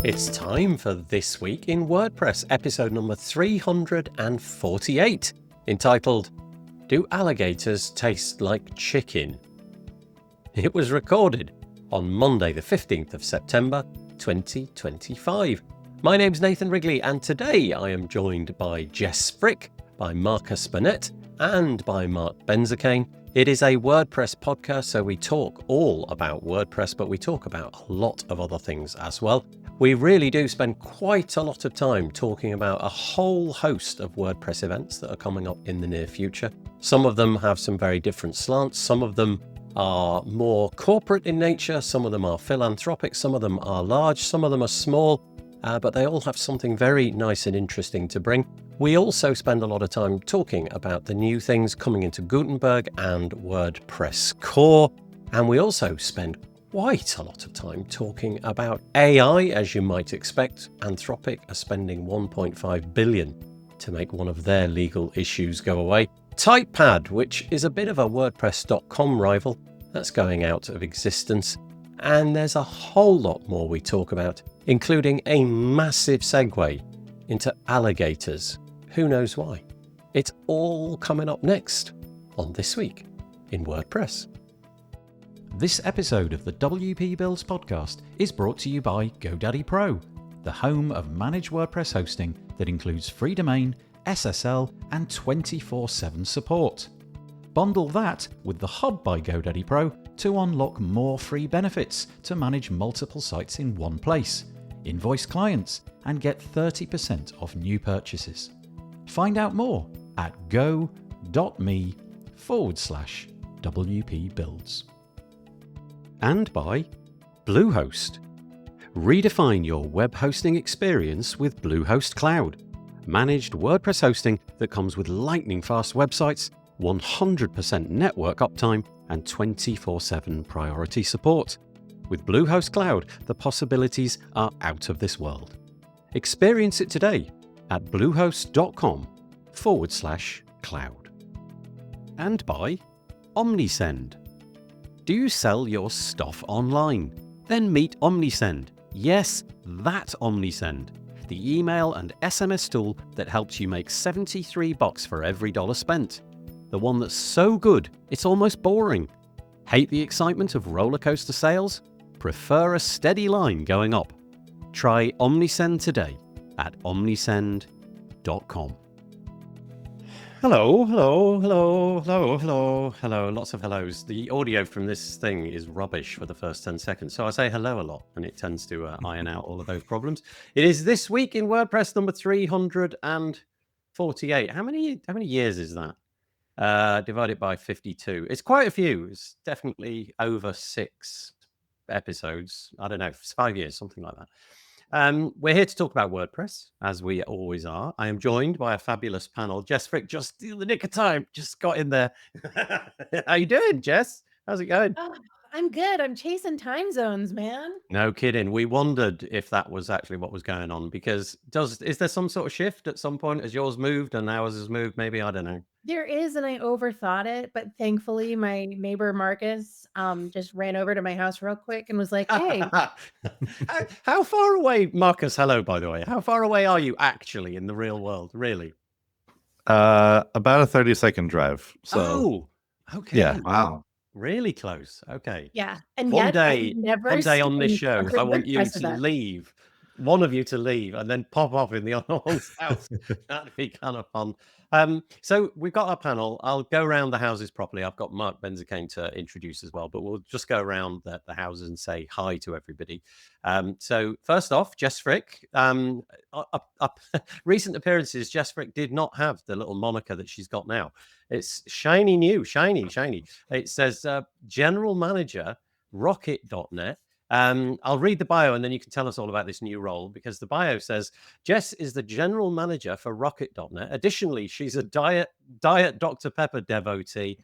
It's time for This Week in WordPress, episode number 348, entitled, Do Alligators Taste Like Chicken? It was recorded on Monday the 15th of September 2025. My name's Nathan Wrigley, and today I am joined by Jess Frick, by Burnette, and by Marc Benzakein. It is a WordPress podcast, so we talk all about WordPress, but we talk about a lot of other things as well. We really do spend quite a lot of time talking about a whole host of WordPress events that are coming up in the near future. Some of them have some very different slants. Some of them are more corporate in nature. Some of them are philanthropic. Some of them are large. Some of them are small, but they all have something very nice and interesting to bring. We also spend a lot of time talking about the new things coming into Gutenberg and WordPress core. And we also spend quite a lot of time talking about AI, as you might expect. Anthropic are spending 1.5 billion to make one of their legal issues go away. TypePad, which is a bit of a WordPress.com rival, that's going out of existence. And there's a whole lot more we talk about, including a massive segue into alligators. Who knows why? It's all coming up next on This Week in WordPress. This episode of the WP Builds podcast is brought to you by GoDaddy Pro, the home of managed WordPress hosting that includes free domain, SSL, and 24/7 support. Bundle that with the Hub by GoDaddy Pro to unlock more free benefits to manage multiple sites in one place, invoice clients, and get 30% off new purchases. Find out more at go.me/WP Builds. And by Bluehost. Redefine your web hosting experience with Bluehost Cloud. Managed WordPress hosting that comes with lightning-fast websites, 100% network uptime, and 24/7 priority support. With Bluehost Cloud, the possibilities are out of this world. Experience it today at bluehost.com/cloud. And by Omnisend. Do you sell your stuff online? Then meet Omnisend. Yes, that Omnisend. The email and SMS tool that helps you make $73 for every dollar spent. The one that's so good, it's almost boring. Hate the excitement of roller coaster sales? Prefer a steady line going up? Try Omnisend today at omnisend.com. Hello. Lots of hellos. The audio from this thing is rubbish for the first 10 seconds. So I say hello a lot and it tends to iron out all of those problems. It is This Week in WordPress number 348. How many years is that? Divided by 52. It's quite a few. It's definitely over 6 episodes. I don't know, 5 years, something like that. We're here to talk about WordPress, as we always are. I am joined by a fabulous panel. Jess Frick, just in the nick of time, just got in there. How you doing, Jess? How's it going? Oh, I'm good. I'm chasing time zones, man. No kidding. We wondered if that was actually what was going on, because is there some sort of shift at some point? Has yours moved and ours has moved? Maybe, I don't know. There is, and I overthought it, but thankfully my neighbor Marcus just ran over to my house real quick and was like, hey. How far away, Marcus, hello, by the way, how far away are you actually in the real world, really? About a 30-second drive. So, okay. Yeah. Wow. Really close. Okay. Yeah. And One yet day on this seen show, a I want you WordPress to event. leave, one of you to leave, and then pop off in the other one's house. That'd be kind of fun. So we've got our panel. I'll go around the houses properly. I've got Marc Benzakein to introduce as well, but we'll just go around the houses and say hi to everybody. So first off, Jess Frick. Recent appearances, Jess Frick did not have the little moniker that she's got now. It's shiny. It says General Manager, Rocket.net. I'll read the bio and then you can tell us all about this new role, because the bio says Jess is the general manager for Rocket.net. Additionally, she's a Diet Dr. Pepper devotee.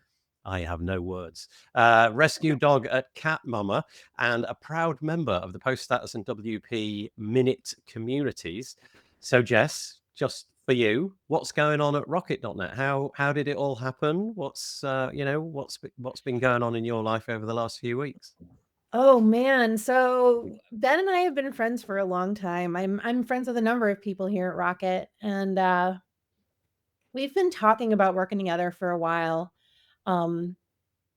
I have no words. Rescue dog at Cat Mama, and a proud member of the Post Status and WP Minute communities. So Jess, just for you, what's going on at Rocket.net? How did it all happen? What's been going on in your life over the last few weeks? Oh man, so Ben and I have been friends for a long time. I'm friends with a number of people here at Rocket, and we've been talking about working together for a while. Um,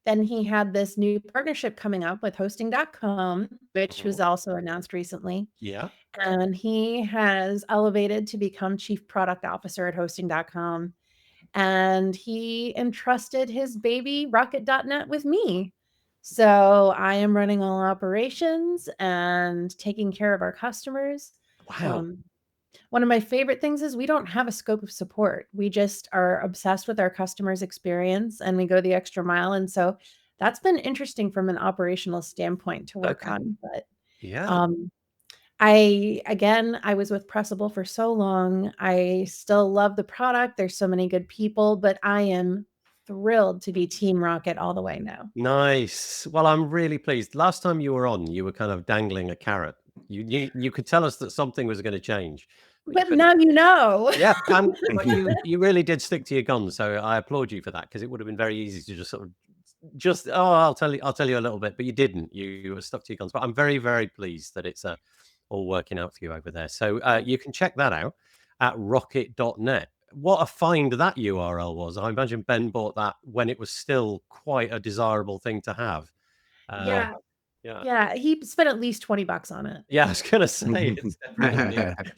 then he had this new partnership coming up with hosting.com, which was also announced recently. Yeah. And he has elevated to become chief product officer at hosting.com. And he entrusted his baby rocket.net with me. So I am running all operations and taking care of our customers. Wow. One of my favorite things is we don't have a scope of support. We just are obsessed with our customers' experience and we go the extra mile. And so that's been interesting from an operational standpoint to work on. But Yeah. I was with Pressable for so long. I still love the product. There's so many good people, but I am thrilled to be Team Rocket all the way now. Nice. Well, I'm really pleased. Last time you were on, you were kind of dangling a carrot. You could tell us that something was going to change, but you But couldn't. now you know. Yeah, but you really did stick to your guns, so I applaud you for that, because it would have been very easy to just sort of I'll tell you a little bit, but you didn't. You were stuck to your guns. But I'm very, very pleased that it's all working out for you over there. So you can check that out at rocket.net. What a find that URL was. I imagine Ben bought that when it was still quite a desirable thing to have. Yeah. Yeah. Yeah. He spent at least $20 on it. Yeah, I was going to say it's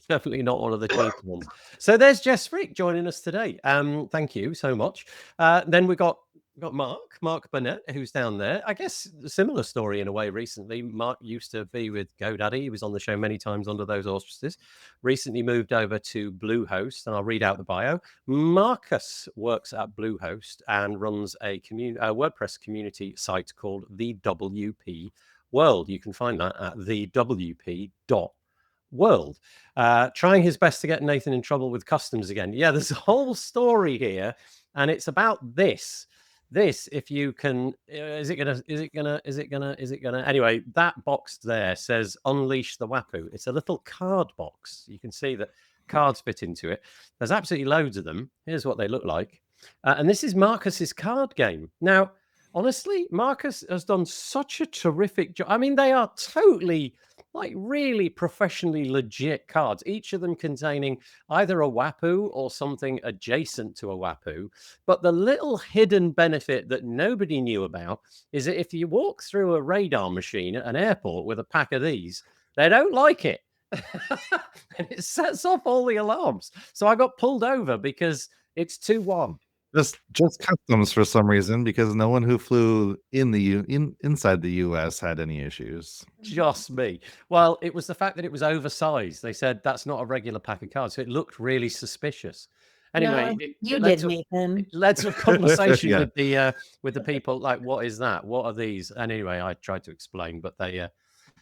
definitely not one of the cheap ones. So there's Jess Frick joining us today. Thank you so much. Then we got Marc Burnette, who's down there. I guess a similar story in a way. Recently, Marc used to be with GoDaddy. He was on the show many times under those auspices. Recently moved over to Bluehost, and I'll read out the bio. Marcus works at Bluehost and runs a WordPress community site called the WP World. You can find that at thewp.world. Trying his best to get Nathan in trouble with customs again. Yeah, there's a whole story here, and it's about this. If you can, is it gonna? Anyway, that box there says "Unleash the Wapu." It's a little card box. You can see that cards fit into it. There's absolutely loads of them. Here's what they look like, and this is Marcus's card game. Now, honestly, Marcus has done such a terrific job. I mean, they are totally, like, really professionally legit cards, each of them containing either a Wapu or something adjacent to a Wapu. But the little hidden benefit that nobody knew about is that if you walk through a radar machine at an airport with a pack of these, they don't like it. And it sets off all the alarms. So I got pulled over because it's too warm. Just customs for some reason, because no one who flew inside the US had any issues. Just me. Well, it was the fact that it was oversized. They said that's not a regular pack of cards, so it looked really suspicious. Anyway, No, you did, Nathan. It led to a conversation Yeah. with the people, like, what is that? What are these? And anyway, I tried to explain, but they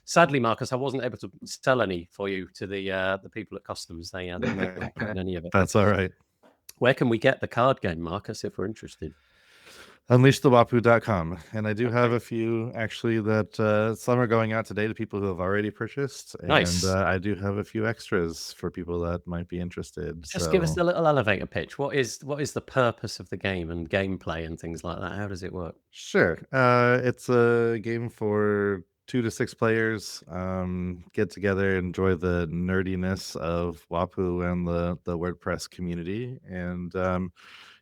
sadly, Marcus, I wasn't able to sell any for you to the people at customs. They didn't get any of it. That's all right. Where can we get the card game, Marcus, if we're interested? Unleashthewapu.com. And I do have a few actually that some are going out today to people who have already purchased. Nice. And I do have a few extras for people that might be interested. Just give us the little elevator pitch. What is the purpose of the game and gameplay and things like that? How does it work? Sure. It's a game for 2 to 6 players. Get together, enjoy the nerdiness of Wapu and the WordPress community. And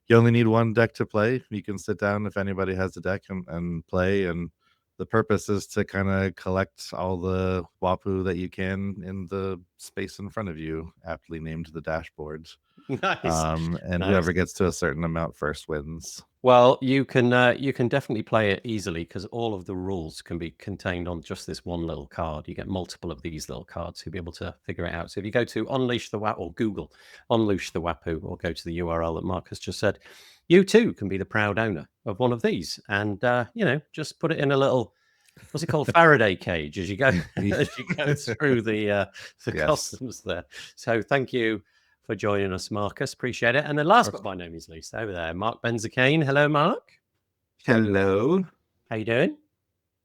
you only need one deck to play. You can sit down if anybody has a deck and play. And the purpose is to kind of collect all the Wapu that you can in the space in front of you, aptly named the dashboard. Nice. And whoever gets to a certain amount first wins. Well, you can definitely play it easily because all of the rules can be contained on just this one little card. You get multiple of these little cards to be able to figure it out. So if you go to Unleash the Wapu or Google Unleash the Wapu or go to the URL that Marcus just said, you too can be the proud owner of one of these, and just put it in a little, what's it called, Faraday cage as you go through the customs there. So thank you for joining us, Marcus. Appreciate it. And then last but by no means least, over there, Marc Benzakein. Hello, Marc. Hello. How you doing?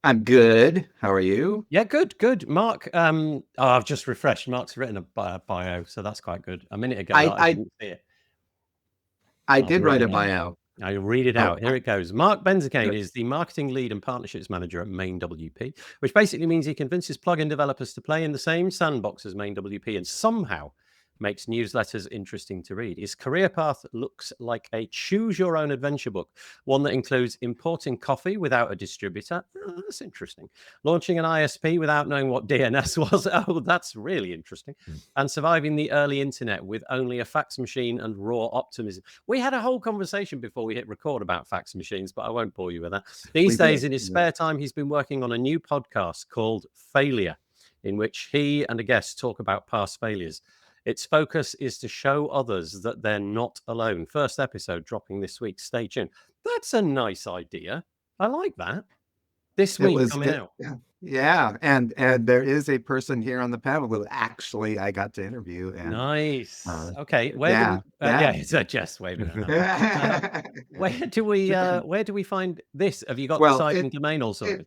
I'm good. How are you? Yeah, good. Marc, I've just refreshed. Marc's written a bio, so that's quite good. A minute ago, I didn't see it. I did write a bio. I'll read it Oh, out. Here it goes. Marc Benzakein is the marketing lead and partnerships manager at Main WP, which basically means he convinces plugin developers to play in the same sandbox as Main WP and somehow makes newsletters interesting to read. His career path looks like a choose-your-own adventure book, one that includes importing coffee without a distributor. Oh, that's interesting. Launching an ISP without knowing what DNS was. Oh, that's really interesting. And surviving the early internet with only a fax machine and raw optimism. We had a whole conversation before we hit record about fax machines, but I won't bore you with that. These days, in his spare time, he's been working on a new podcast called Failure, in which he and a guest talk about past failures. Its focus is to show others that they're not alone. First episode dropping this week. Stay tuned. That's a nice idea. I like that. This week coming out. Yeah, and there is a person here on the panel who actually I got to interview. And Nice. Okay. yeah, It's a Jess waving. Where do we find this? Have you got the site and domain all sorted?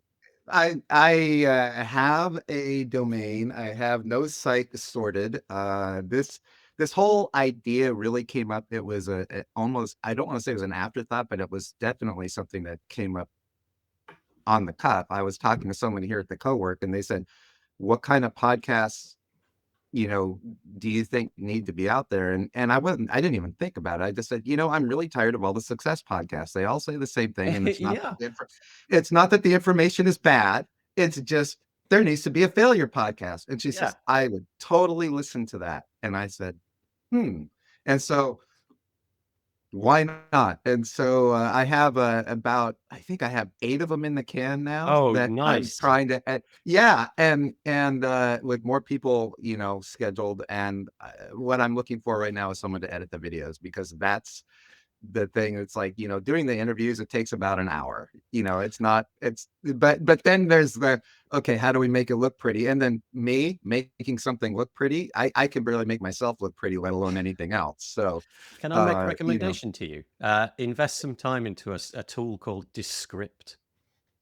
I have a domain. I have no site sorted. This whole idea really came up. It was almost, I don't want to say it was an afterthought, but it was definitely something that came up on the cuff. I was talking to someone here at the co-work and they said, what kind of podcasts, do you think need to be out there? And I didn't even think about it. I just said, I'm really tired of all the success podcasts. They all say the same thing. And it's not, it's not that the information is bad. It's just, there needs to be a failure podcast. And she says, I would totally listen to that. And I said, And so why not? And so I have I think I have 8 of them in the can now. Oh, that nice. I'm trying to, and with more people, scheduled. And what I'm looking for right now is someone to edit the videos, because that's the thing. It's like, doing the interviews, it takes about an hour. But then there's okay, how do we make it look pretty? And then me making something look pretty, I can barely make myself look pretty, let alone anything else. So can I make a recommendation to you? Invest some time into a tool called Descript.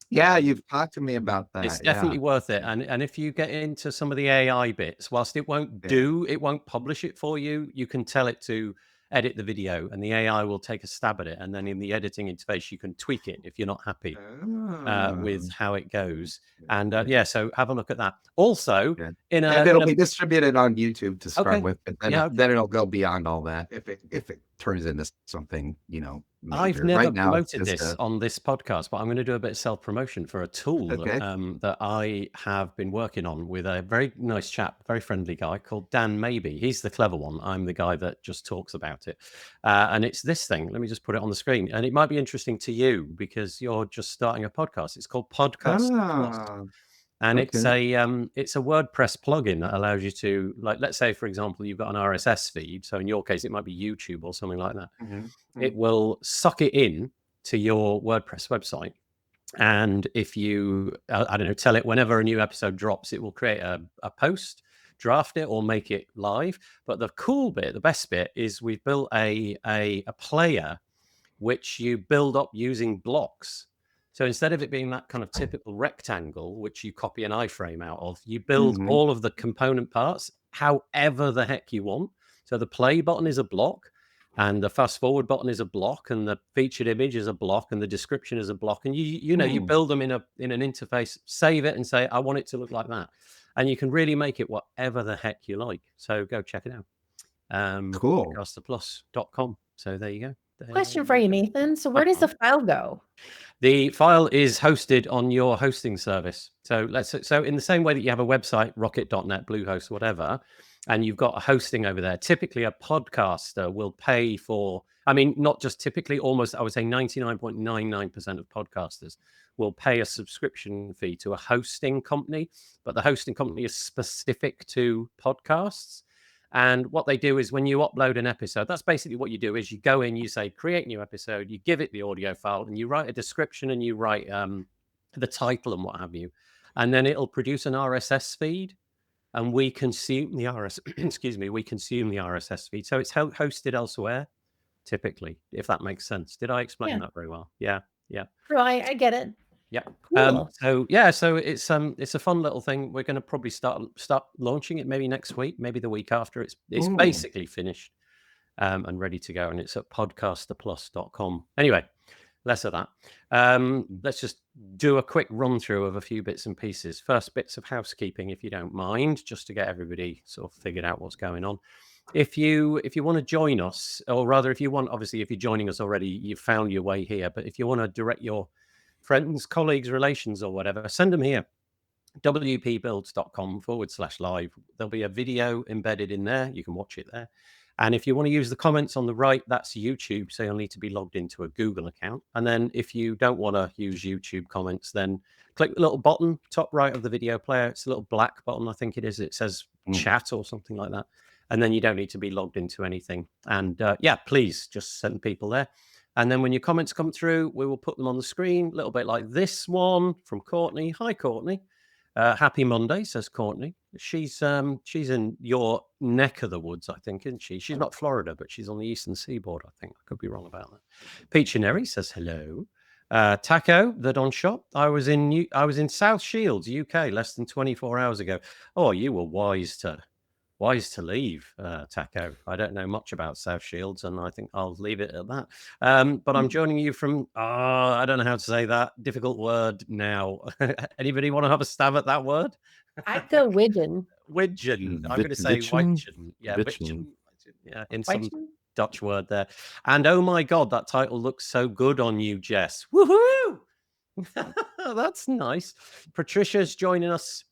Yeah, you've talked to me about that. It's definitely worth it. And if you get into some of the AI bits, whilst it won't publish it for you, you can tell it to edit the video and the AI will take a stab at it. And then in the editing interface, you can tweak it if you're not happy with how it goes. And so have a look at that. Also, it'll be distributed on YouTube to start with, but then it'll go beyond all that if it turns into something, major. I've never promoted this on this podcast, but I'm going to do a bit of self-promotion for a tool that I have been working on with a very nice chap, very friendly guy called Dan Maybe. He's the clever one. I'm the guy that just talks about it. And it's this thing. Let me just put it on the screen. And it might be interesting to you because you're just starting a podcast. It's called Podcast Plus. And it's a WordPress plugin that allows you to, like, let's say, for example, you've got an RSS feed. So in your case, it might be YouTube or something like that. It will suck it in to your WordPress website. And if you, tell it whenever a new episode drops, it will create a post, draft it, or make it live. But the cool bit, the best bit, is we've built a player which you build up using blocks. So instead of it being that kind of typical rectangle, which you copy an iframe out of, you build all of the component parts however the heck you want. So the play button is a block, and the fast forward button is a block, and the featured image is a block, and the description is a block. And you build them in an interface, save it, and say, I want it to look like that. And you can really make it whatever the heck you like. So go check it out. Cool. Podcasterplus.com. So there you go. Question for you, Nathan. So where does the file go? The file is hosted on your hosting service. So in the same way that you have a website, Rocket.net, Bluehost, whatever, and you've got a hosting over there, typically a podcaster will pay for, not just typically, almost, I would say 99.99% of podcasters will pay a subscription fee to a hosting company, but the hosting company is specific to podcasts. And what they do is when you upload an episode, that's basically what you do is you go in, you say, create new episode, you give it the audio file, and you write a description and you write the title and what have you. And then it'll produce an RSS feed, and we consume the we consume the RSS feed. So it's hosted elsewhere, typically, if that makes sense. Did I explain that very well? Yeah. Oh, I get it. Yeah. Cool. So it's a fun little thing. We're going to probably start launching it maybe next week, maybe the week after. It's basically finished. and ready to go. And it's at podcasterplus.com. Anyway, less of that. Let's just do a quick run through of a few bits and pieces. First, bits of housekeeping, if you don't mind, just to get everybody sort of figured out what's going on. If you want to join us, or rather, if you want, obviously, if you're joining us already, you've found your way here. But if you want to direct your friends, colleagues, relations, or whatever, send them here. wpbuilds.com/live. There'll be a video embedded in there. You can watch it there. And if you want to use the comments on the right, that's YouTube. So you'll need to be logged into a Google account. And then if you don't want to use YouTube comments, then click the little button, top right of the video player. It's a little black button, I think it is. It says chat or something like that. And then you don't need to be logged into anything. And yeah, please just send people there. And then when your comments come through, we will put them on the screen, a little bit like this one from Courtney. Hi, Courtney. Happy Monday, says Courtney. She's in your neck of the woods, I think, isn't she? She's not Florida, but she's on the eastern seaboard, I think. I could be wrong about that. Peachineri says hello. Taco, the Don Shop. I was in South Shields, UK, less than 24 hours ago. Oh, you were wise to leave, Taco. I don't know much about South Shields, and I think I'll leave it at that. But I'm joining you from, I don't know how to say that difficult word now. Anybody want to have a stab at that word? I'd go Widgeon. Widgeon. I'm going to say Widgeon. Yeah, Widgeon. Yeah, in some Dutch word there. And oh my God, that title looks so good on you, Jess. Woohoo! That's nice. Patricia's joining us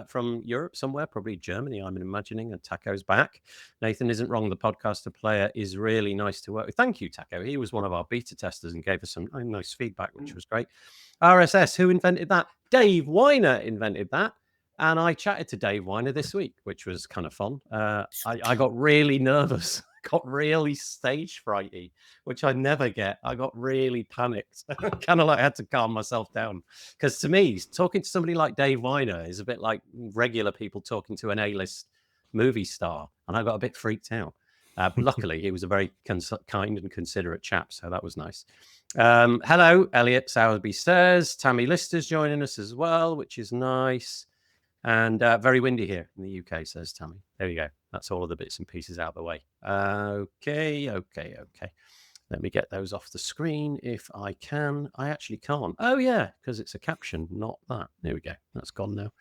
from Europe somewhere, probably Germany, I'm imagining, and Taco's back. Nathan isn't wrong. The podcaster player is really nice to work with. Thank you, Taco. He was one of our beta testers and gave us some nice feedback, which was great. RSS, who invented that? Dave Weiner invented that. And I chatted to Dave Weiner this week, which was kind of fun. I got really nervous, got really stage frighty, which I never get. I got really panicked. Kind of like I had to calm myself down. Because to me, talking to somebody like Dave Weiner is a bit like regular people talking to an A-list movie star. And I got a bit freaked out. But luckily, he was a very kind and considerate chap. So that was nice. Hello, Elliot Sowerby says. Tammy Lister's joining us as well, which is nice. And very windy here in the UK, says Tammy. There you go. That's all of the bits and pieces out of the way. Okay. Let me get those off the screen if I can. I actually can't. Oh, yeah, because it's a caption, not that. There we go. That's gone now.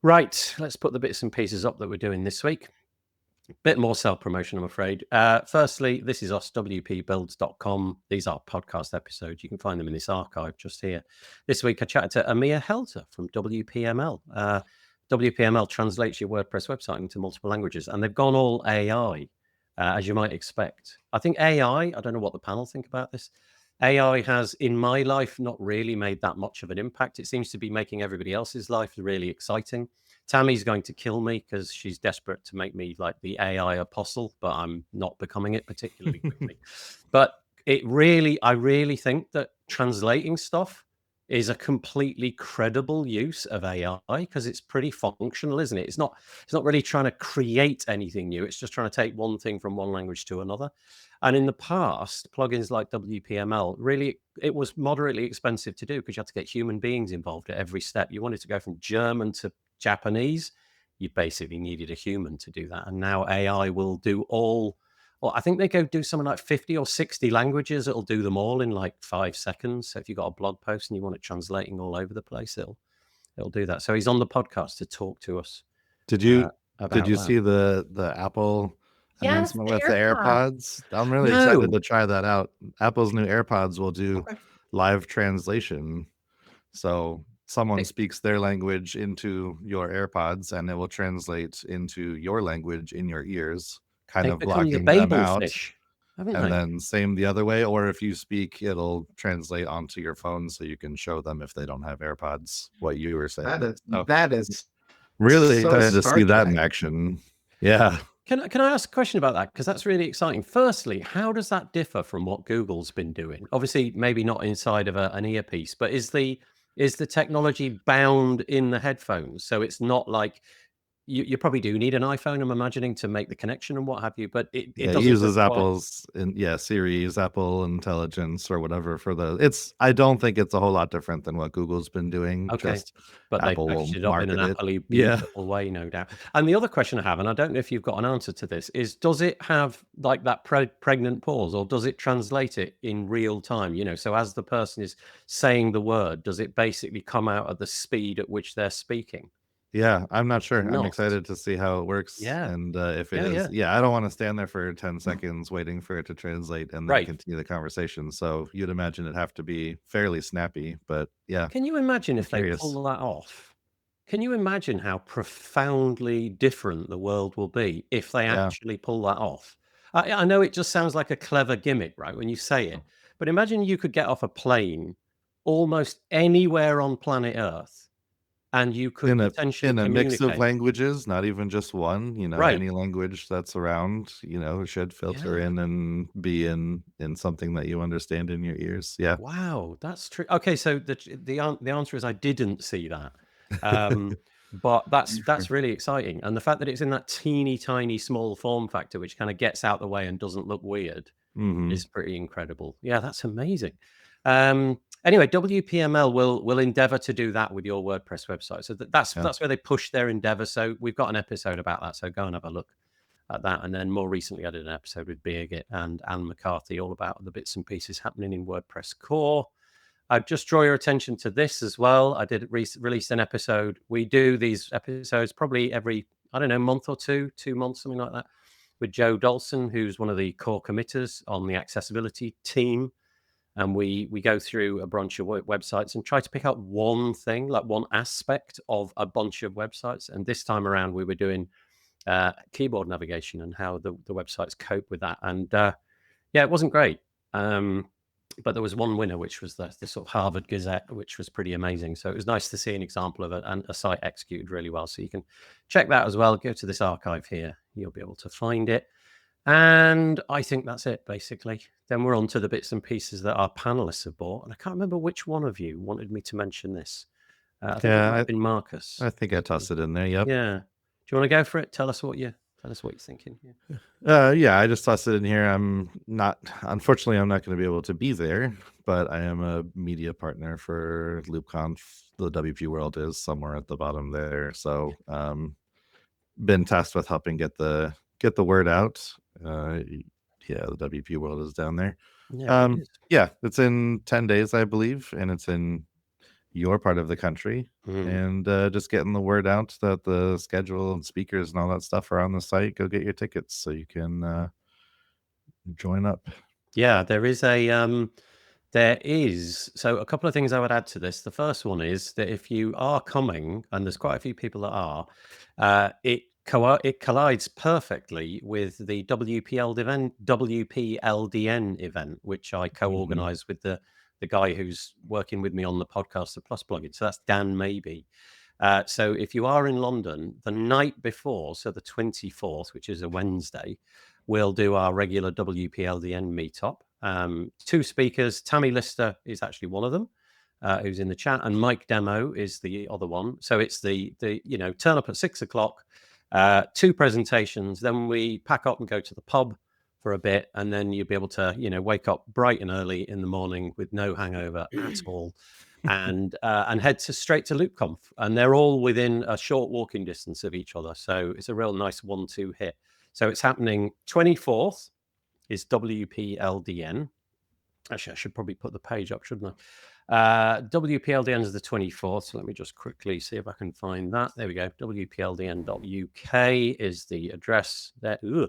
Right. Let's put the bits and pieces up that we're doing this week. Bit more self-promotion, I'm afraid. Firstly, this is us, wpbuilds.com. These are podcast episodes. You can find them in this archive just here. This week, I chatted to Amir Helter from WPML. WPML translates your WordPress website into multiple languages, and they've gone all AI, as you might expect. I think AI, I don't know what the panel think about this. AI has, in my life, not really made that much of an impact. It seems to be making everybody else's life really exciting. Tammy's going to kill me because she's desperate to make me like the AI apostle, but I'm not becoming it particularly quickly. But I really think that translating stuff is a completely credible use of AI because it's pretty functional, isn't it? It's not really trying to create anything new. It's just trying to take one thing from one language to another. And in the past, plugins like WPML, really, it was moderately expensive to do because you had to get human beings involved at every step. You wanted to go from German to Japanese, you basically needed a human to do that. And now AI will do all, well, I think they go do something like 50 or 60 languages. It'll do them all in like 5 seconds. So if you've got a blog post and you want it translating all over the place, it'll do that. So he's on the podcast to talk to us. Did you see the Apple announcement with the AirPods? I'm really excited to try that out. Apple's new AirPods will do live translation. So someone speaks their language into your AirPods and it will translate into your language in your ears, kind of blocking them out. And then same the other way, or if you speak, it'll translate onto your phone so you can show them if they don't have AirPods what you were saying. That is really excited to see that in action. Yeah. Can I ask a question about that? Because that's really exciting. Firstly, how does that differ from what Google's been doing? Obviously, maybe not inside of an earpiece, but is the technology bound in the headphones? So it's not like you probably do need an iPhone, I'm imagining, to make the connection and what have you, but it Yeah, it doesn't uses require. Apple's Siri's Apple Intelligence or whatever for I don't think it's a whole lot different than what Google's been doing. Okay. Just But they've Apple packaged will it up in an market it. Apple-y Yeah. beautiful way, no doubt. And the other question I have, and I don't know if you've got an answer to this, is does it have like that pregnant pause, or does it translate it in real time? So as the person is saying the word, does it basically come out at the speed at which they're speaking? Yeah, I'm not sure. I'm Not. excited to see how it works. Yeah. And if it Yeah, is, yeah. I don't want to stand there for 10 seconds waiting for it to translate and then Right. continue the conversation. So you'd imagine it'd have to be fairly snappy. But yeah, Can you imagine I'm if they curious. pull that off? Can you imagine how profoundly different the world will be if they Yeah. actually pull that off? I know it just sounds like a clever gimmick, right, when you say it, but imagine you could get off a plane almost anywhere on planet Earth and you could In a potentially mix of communicate. languages, not even just one, Right. any language that's around, should filter Yeah. in and be in something that you understand in your ears. Yeah. Wow, that's true. Okay, so the answer is I didn't see that. But that's really exciting. And the fact that it's in that teeny tiny small form factor, which kind of gets out the way and doesn't look weird, Hmm. is pretty incredible. Yeah, that's amazing. Anyway, WPML will endeavor to do that with your WordPress website. So that's Yeah. where they push their endeavor. So we've got an episode about that. So go and have a look at that. And then more recently, I did an episode with Birgit and Anne McCarthy all about the bits and pieces happening in WordPress core. I'd just draw your attention to this as well. I did release an episode. We do these episodes probably every, I don't know, month or 2 months, something like that, with Joe Dolson, who's one of the core committers on the accessibility team. And we go through a bunch of websites and try to pick out one thing, like one aspect of a bunch of websites. And this time around, we were doing keyboard navigation and how the websites cope with that. And it wasn't great. But there was one winner, which was the sort of Harvard Gazette, which was pretty amazing. So it was nice to see an example of it and a site executed really well. So you can check that as well. Go to this archive here. You'll be able to find it. And I think that's it, basically. Then we're on to the bits and pieces that our panelists have bought. And I can't remember which one of you wanted me to mention this. I think it might have been Marcus. I think I tossed it in there. Yep. Yeah. Do you want to go for it? Tell us what you're thinking. Yeah. I just tossed it in here. Unfortunately, I'm not going to be able to be there, but I am a media partner for LoopConf. The WP World is somewhere at the bottom there. So, been tasked with helping get the word out. The WP World is down there. Yeah, it is. It's in 10 days, I believe, and it's in your part of the country. And just getting the word out that the schedule and speakers and all that stuff are on the site. Go get your tickets so you can join up. Yeah, there is so a couple of things I would add to this. The first one is that if you are coming, and there's quite a few people that are, it collides perfectly with the WPLDN event, which I co-organized with the guy who's working with me on the podcast, the Plus plugin. So that's Dan Maybe. So if you are in London, the night before, so the 24th, which is a Wednesday, we'll do our regular WPLDN meetup. 2 speakers. Tammy Lister is actually one of them, who's in the chat, and Mike Demo is the other one. So it's the turn up at 6:00, 2 presentations, then we pack up and go to the pub for a bit, and then you'll be able to wake up bright and early in the morning with no hangover at all, and head straight to LoopConf, and they're all within a short walking distance of each other. So it's a real nice 1-2 hit. So it's happening 24th is WPLDN. Actually, I should probably put the page up, shouldn't I? WPLDN is the 24th. So let me just quickly see if I can find that. There we go. WPLDN.UK is the address there. Ooh.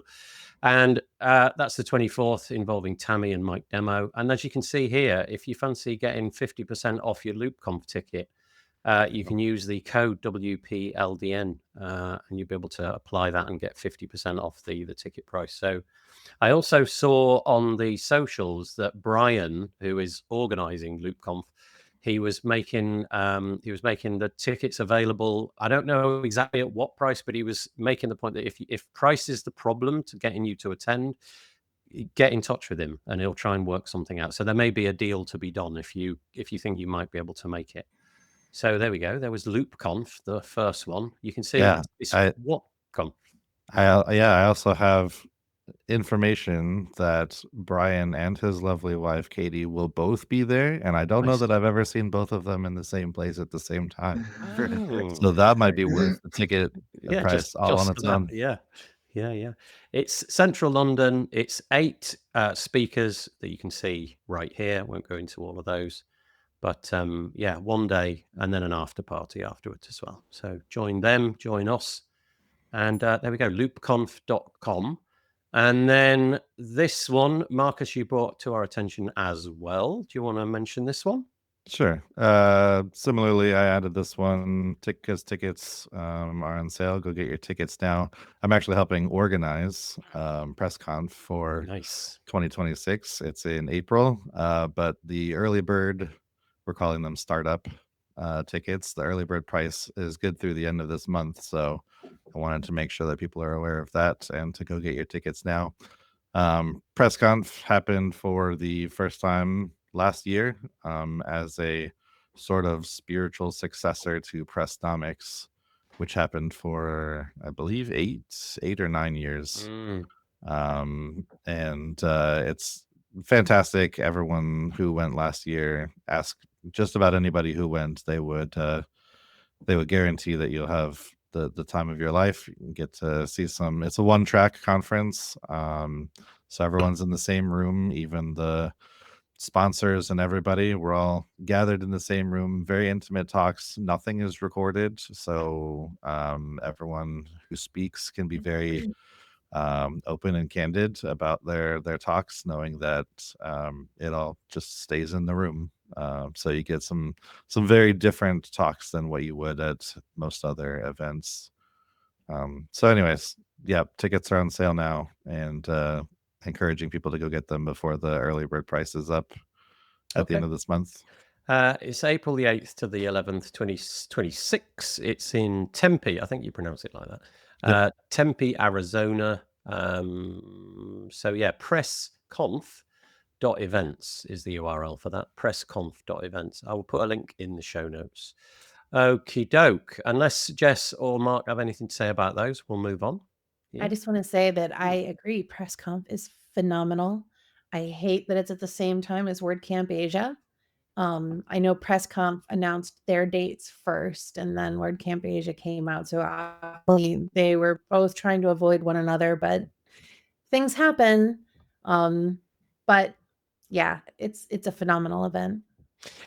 And that's the 24th, involving Tammy and Mike Demo. And as you can see here, if you fancy getting 50% off your LoopConf ticket, you can use the code WPLDN, and you'll be able to apply that and get 50% off the ticket price. So I also saw on the socials that Brian, who is organizing LoopConf, he was making the tickets available. I don't know exactly at what price, but he was making the point that if price is the problem to getting you to attend, get in touch with him and he'll try and work something out. So there may be a deal to be done if you think you might be able to make it. So there we go. There was LoopConf, the first one. You can see Yeah, it's I what conf. I also have information that Brian and his lovely wife Katie will both be there, and I don't know Nice. that I've ever seen both of them in the same place at the same time. Oh. So that might be worth the ticket Yeah, price all on just its for that. own. Yeah. It's central London. It's 8 speakers that you can see right here. I won't go into all of those, but yeah, one day and then an after party afterwards as well. So join them, join us, and there we go. loopconf.com. And then this one, Marcus, you brought to our attention as well. Do you want to mention this one? Sure. Similarly, I added this one because tickets are on sale. Go get your tickets now. I'm actually helping organize PressConf for Nice. 2026. It's in April, but the early bird, we're calling them startup tickets. The early bird price is good through the end of this month. So I wanted to make sure that people are aware of that and to go get your tickets now. PressConf happened for the first time last year as a sort of spiritual successor to Pressnomics, which happened for, I believe, 8 or 9 years. And it's fantastic. Everyone who went last year, ask just about anybody who went, they would guarantee that you'll have the time of your life. You can get to see some. It's a one-track conference, so everyone's in the same room, even the sponsors and everybody. We're all gathered in the same room. Very intimate talks. Nothing is recorded, so everyone who speaks can be very open and candid about their talks, knowing that it all just stays in the room. So you get some very different talks than what you would at most other events. So anyways, yeah, tickets are on sale now, and encouraging people to go get them before the early bird price is up at the end of this month. It's April the 8th to the 11th, 2026. It's in Tempe. I think you pronounce it like that. Tempe, Arizona. So yeah, pressconf.events is the URL for that. Pressconf.events. I will put a link in the show notes. Okie doke. Unless Jess or Mark have anything to say about those, we'll move on. I just want to say that I agree. PressConf is phenomenal. I hate that it's at the same time as WordCamp Asia. I know PressConf announced their dates first, and then WordCamp Asia came out. So obviously they were both trying to avoid one another, but things happen. But yeah, it's a phenomenal event.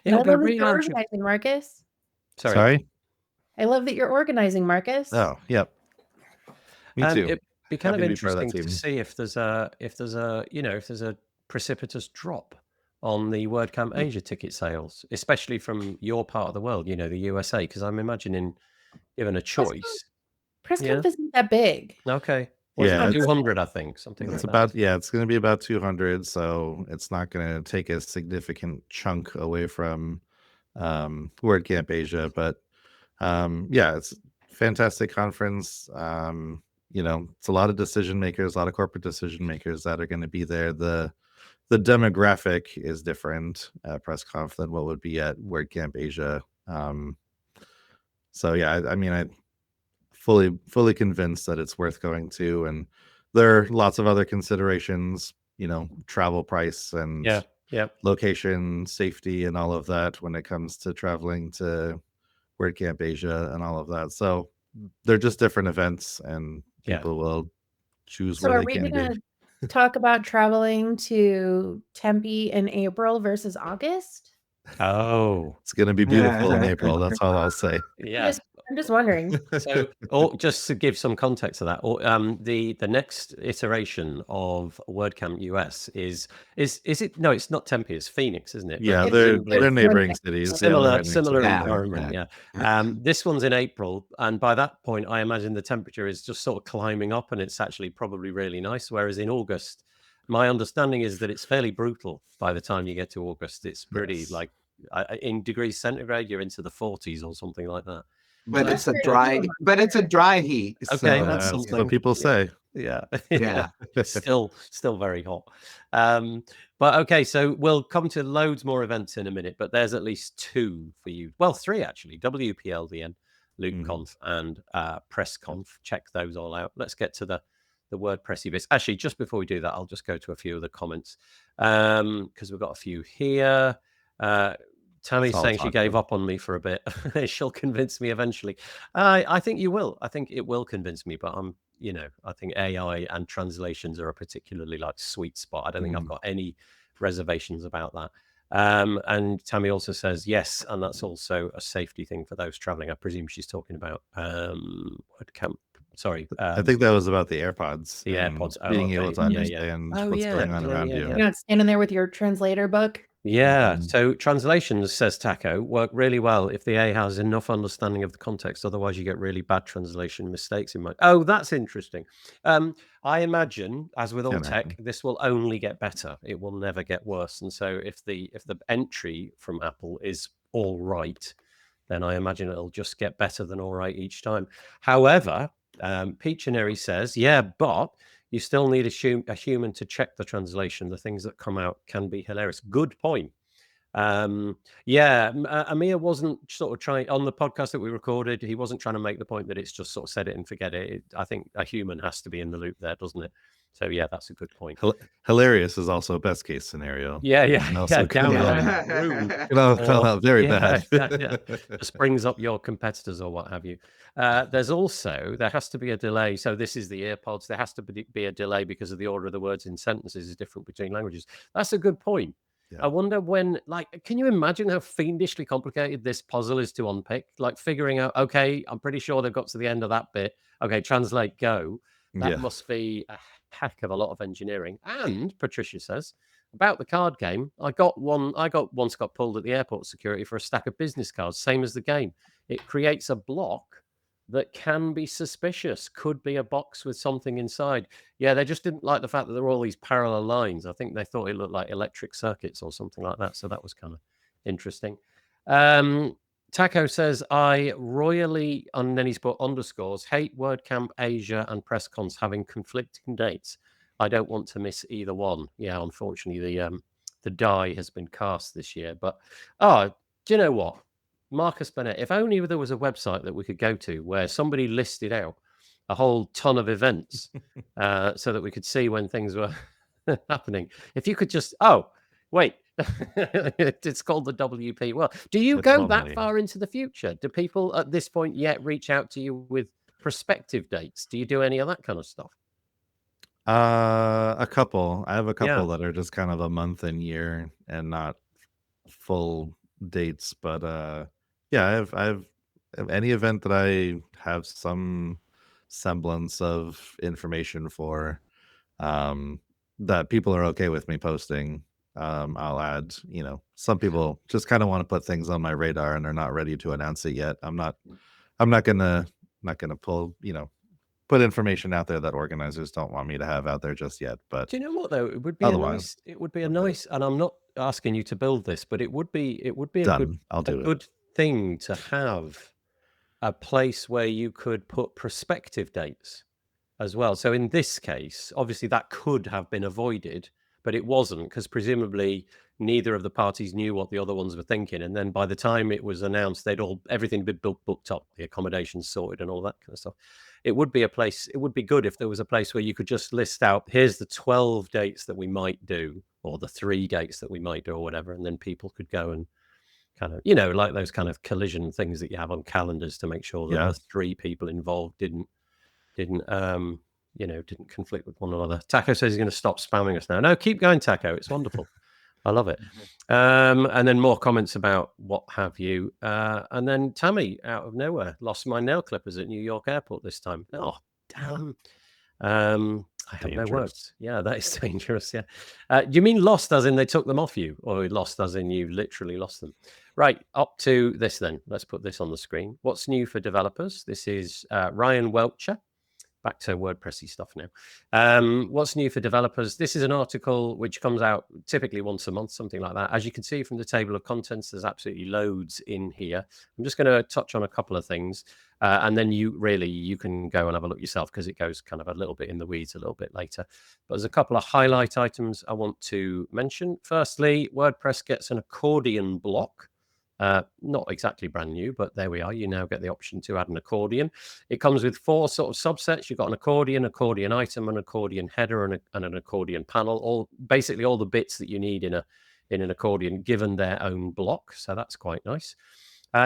And I It'll be love that real you're interesting. organizing, Marcus. Sorry. I love that you're organizing, Marcus. Oh, yep. Me too. It'd be kind Happy of to be part of that interesting to team. see if there's a precipitous drop on the WordCamp Asia ticket sales, especially from your part of the world, the USA, because I'm imagining, given a choice. PressConf isn't that big. Okay. Yeah, Well, it's 200, I think, something like It's that. about it's going to be about 200, so it's not going to take a significant chunk away from WordCamp Asia, but yeah, it's a fantastic conference. It's a lot of decision makers, a lot of corporate decision makers that are going to be there. The demographic is different at PressConf than what would be at WordCamp Asia. So yeah, I'm fully convinced that it's worth going to, and there are lots of other considerations, travel price and location, safety, and all of that when it comes to traveling to WordCamp Asia and all of that. So they're just different events, and people will choose where they can be. Going to talk about traveling to Tempe in April versus August? Oh, it's going to be beautiful in April. That's all I'll say. Yeah. I'm just wondering. So, just to give some context to that, the next iteration of WordCamp US is it? No, it's not Tempe. It's Phoenix, isn't it? Yeah, they're neighboring cities. Similar environment. Yeah. This one's in April, and by that point, I imagine the temperature is just sort of climbing up, and it's actually probably really nice. Whereas in August, my understanding is that it's fairly brutal. By the time you get to August, it's pretty in degrees centigrade, you're into the 40s or something like that. But it's a dry heat. Okay, So that's what people say. Yeah. Yeah. Still very hot. But okay, so we'll come to loads more events in a minute, but there's at least 2 for you. Well, 3 actually. WPLDN, LoopConf, and PressConf. Check those all out. Let's get to the WordPressy bits. Actually, just before we do that, I'll just go to a few of the comments because we've got a few here. Tammy's all saying she talk, gave though. up on me for a bit. She'll convince me eventually. I think you will. I think it will convince me, but I think AI and translations are a particularly sweet spot. I don't think I've got any reservations about that. And Tammy also says yes, and that's also a safety thing for those traveling. I presume she's talking about WordCamp. Sorry, I think that was about the AirPods. the and AirPods. Oh, being okay. able to understand Oh, what's yeah. going on Yeah, around yeah, you. yeah. You're not standing there with your translator book. Yeah. So translations, says Taco, work really well if the AI has enough understanding of the context. Otherwise, you get really bad translation mistakes in mind. Oh, that's interesting. I imagine, as with all Can tech, happen. this will only get better. It will never get worse. And so if the entry from Apple is all right, then I imagine it'll just get better than all right each time. However, Peachinary says, yeah, but you still need a human to check the translation. The things that come out can be hilarious. Good point. Amir wasn't sort of trying on the podcast that we recorded. He wasn't trying to make the point that it's just sort of set it and forget it. I think a human has to be in the loop there, doesn't it? So yeah, that's a good point. Hilarious is also a best case scenario. Yeah. Can Download come out very bad. Just brings up your competitors or what have you. There has to be a delay. So this is the AirPods. There has to be a delay because of the order of the words in sentences is different between languages. That's a good point. Yeah. I wonder when, can you imagine how fiendishly complicated this puzzle is to unpick? Like figuring out, okay, I'm pretty sure they've got to the end of that bit. Okay, translate, go. That must be a heck of a lot of engineering. And Patricia says about the card game, I once got pulled at the airport security for a stack of business cards, same as the game. It creates a block that can be suspicious, could be a box with something inside. Yeah, they just didn't like the fact that there were all these parallel lines. I think they thought it looked like electric circuits or something like that. So that was kind of interesting. Taco says, I royally, and then he's put underscores, hate WordCamp Asia and PressCons having conflicting dates. I don't want to miss either one. Yeah, unfortunately, the die has been cast this year. But, do you know what? Marcus Burnette, if only there was a website that we could go to where somebody listed out a whole ton of events so that we could see when things were happening. If you could just, wait, it's called the WP. Well, do you go that far into the future? Do people at this point yet reach out to you with prospective dates? Do you do any of that kind of stuff? A couple. I have a couple that are just kind of a month and year and not full dates, but I have any event that I have some semblance of information for, that people are okay with me posting. I'll add, some people just kind of want to put things on my radar and they're not ready to announce it yet. I'm not gonna pull, put information out there that organizers don't want me to have out there just yet. But do you know what though? It would be a nice, and I'm not asking you to build this, but it would be a good thing to have a place where you could put prospective dates as well. So in this case, obviously that could have been avoided, but it wasn't, because presumably neither of the parties knew what the other ones were thinking. And then by the time it was announced, everything been booked up, the accommodations sorted and all that kind of stuff. It would be good if there was a place where you could just list out, here's the 12 dates that we might do, or the 3 dates that we might do, or whatever. And then people could go and kind of, like those kind of collision things that you have on calendars to make sure that the 3 people involved didn't conflict with one another. Taco says he's going to stop spamming us now. No, keep going, Taco. It's wonderful. I love it. And then more comments about what have you. And then Tammy, out of nowhere, lost my nail clippers at New York Airport this time. Oh, damn. I have no words. Yeah, that is dangerous. Yeah. Do you mean lost as in they took them off you, or lost as in you literally lost them? Right, up to this then. Let's put this on the screen. What's new for developers? This is Ryan Welcher. back to WordPressy stuff now. What's new for developers? This is an article which comes out typically once a month, something like that. As you can see from the table of contents, there's absolutely loads in here. I'm just going to touch on a couple of things, and then you can go and have a look yourself, because it goes kind of a little bit in the weeds a little bit later. But there's a couple of highlight items I want to mention. Firstly, WordPress gets an accordion block. Not exactly brand new, but there we are. You now get the option to add an accordion. It comes with 4 sort of subsets. You've got an accordion item, an accordion header, and an accordion panel. Basically all the bits that you need in an accordion, given their own block. So that's quite nice.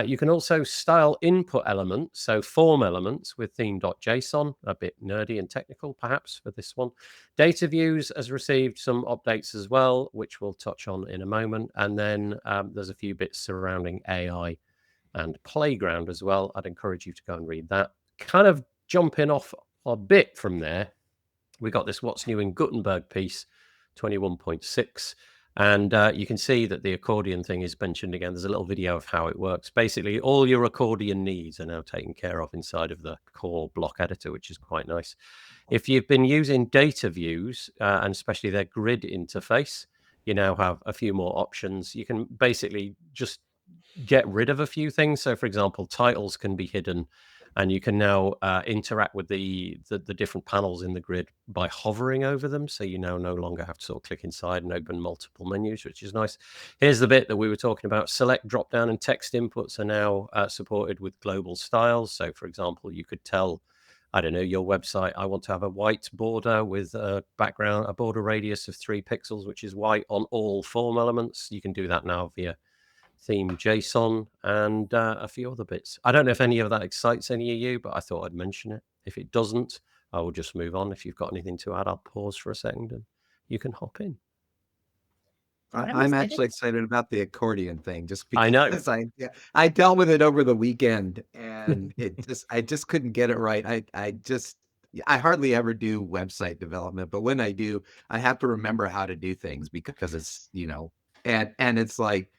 You can also style input elements, so form elements with theme.json, a bit nerdy and technical perhaps for this one. Data views has received some updates as well, which we'll touch on in a moment. And then there's a few bits surrounding AI and Playground as well. I'd encourage you to go and read that. Kind of jumping off a bit from there, we got this What's New in Gutenberg piece, 21.6. And you can see that the accordion thing is mentioned again. There's a little video of how it works. Basically, all your accordion needs are now taken care of inside of the core block editor, which is quite nice. If you've been using data views, and especially their grid interface, you now have a few more options. You can basically just get rid of a few things. So, for example, titles can be hidden, and you can now interact with the different panels in the grid by hovering over them. So you now no longer have to sort of click inside and open multiple menus, which is nice. Here's the bit that we were talking about. Select, drop down, and text inputs are now supported with global styles. So, for example, you could tell, I don't know, your website, I want to have a white border with a background, a border radius of 3 pixels, which is white on all form elements. You can do that now via theme JSON and a few other bits. I don't know if any of that excites any of you, but I thought I'd mention it. If it doesn't, I will just move on. If you've got anything to add, I'll pause for a second and you can hop in. I'm actually excited about the accordion thing, just I know. because I dealt with it over the weekend, and I just couldn't get it right. I hardly ever do website development, but when I do, I have to remember how to do things, because it's, and it's like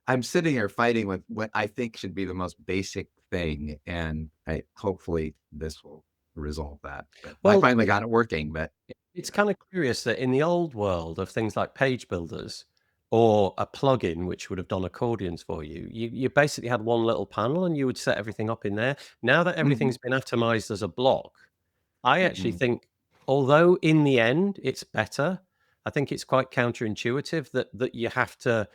I'm sitting here fighting with what I think should be the most basic thing, and hopefully this will resolve that. But I finally got it working. But it's kind of curious that in the old world of things like page builders or a plugin which would have done accordions for you, you basically had one little panel and you would set everything up in there. Now that everything's been atomized as a block, I actually think, although in the end it's better, I think it's quite counterintuitive that you have to,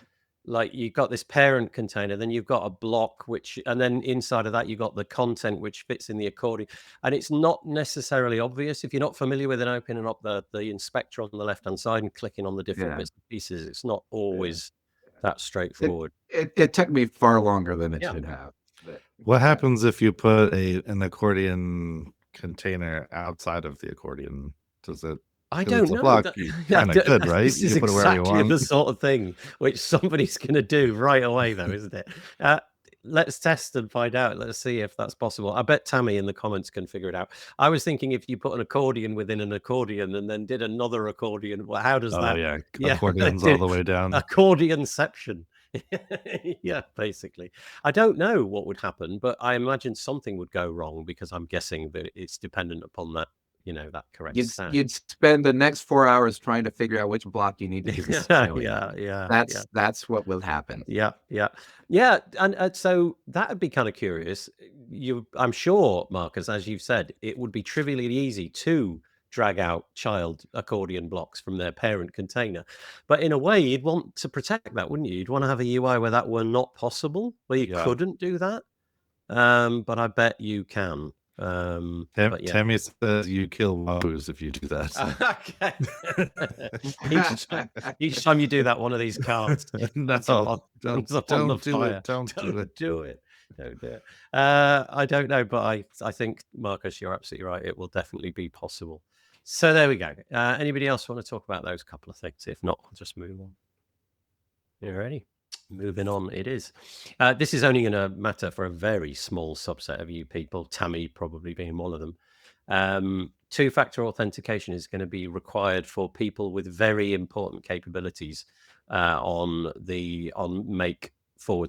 like, you've got this parent container, then you've got a block, and then inside of that you've got the content which fits in the accordion, and it's not necessarily obvious if you're not familiar with it. Opening up the inspector on the left hand side and clicking on the different bits and pieces, it's not always that straightforward. It took me far longer than it should have. But, what happens if you put an accordion container outside of the accordion? Does it? I don't know. Block, you kind of could, right? This is exactly the sort of thing which somebody's going to do right away, though, isn't it? Let's test and find out. Let's see if that's possible. I bet Tammy in the comments can figure it out. I was thinking if you put an accordion within an accordion and then did another accordion, well, how does that? Yeah, accordions all the way down. Accordionception. Yeah, basically. I don't know what would happen, but I imagine something would go wrong, because I'm guessing that it's dependent upon that. That correct sound. You'd spend the next 4 hours trying to figure out which block you need to do. That's what will happen. Yeah. And so that would be kind of curious. I'm sure, Marcus, as you've said, it would be trivially easy to drag out child accordion blocks from their parent container. But in a way, you'd want to protect that, wouldn't you? You'd want to have a UI where that were not possible, where you couldn't do that. But I bet you can. Tammy says you kill Wapus if you do that. Okay. Each time you do that, one of these cards. That's all. Don't do it. Don't do it. I don't know, but I think, Marcus, you're absolutely right. It will definitely be possible. So there we go. Anybody else want to talk about those couple of things? If not, I'll just move on. You ready? Moving on, it is. This is only going to matter for a very small subset of you people, Tammy probably being one of them. Two-factor authentication is going to be required for people with very important capabilities on make/core.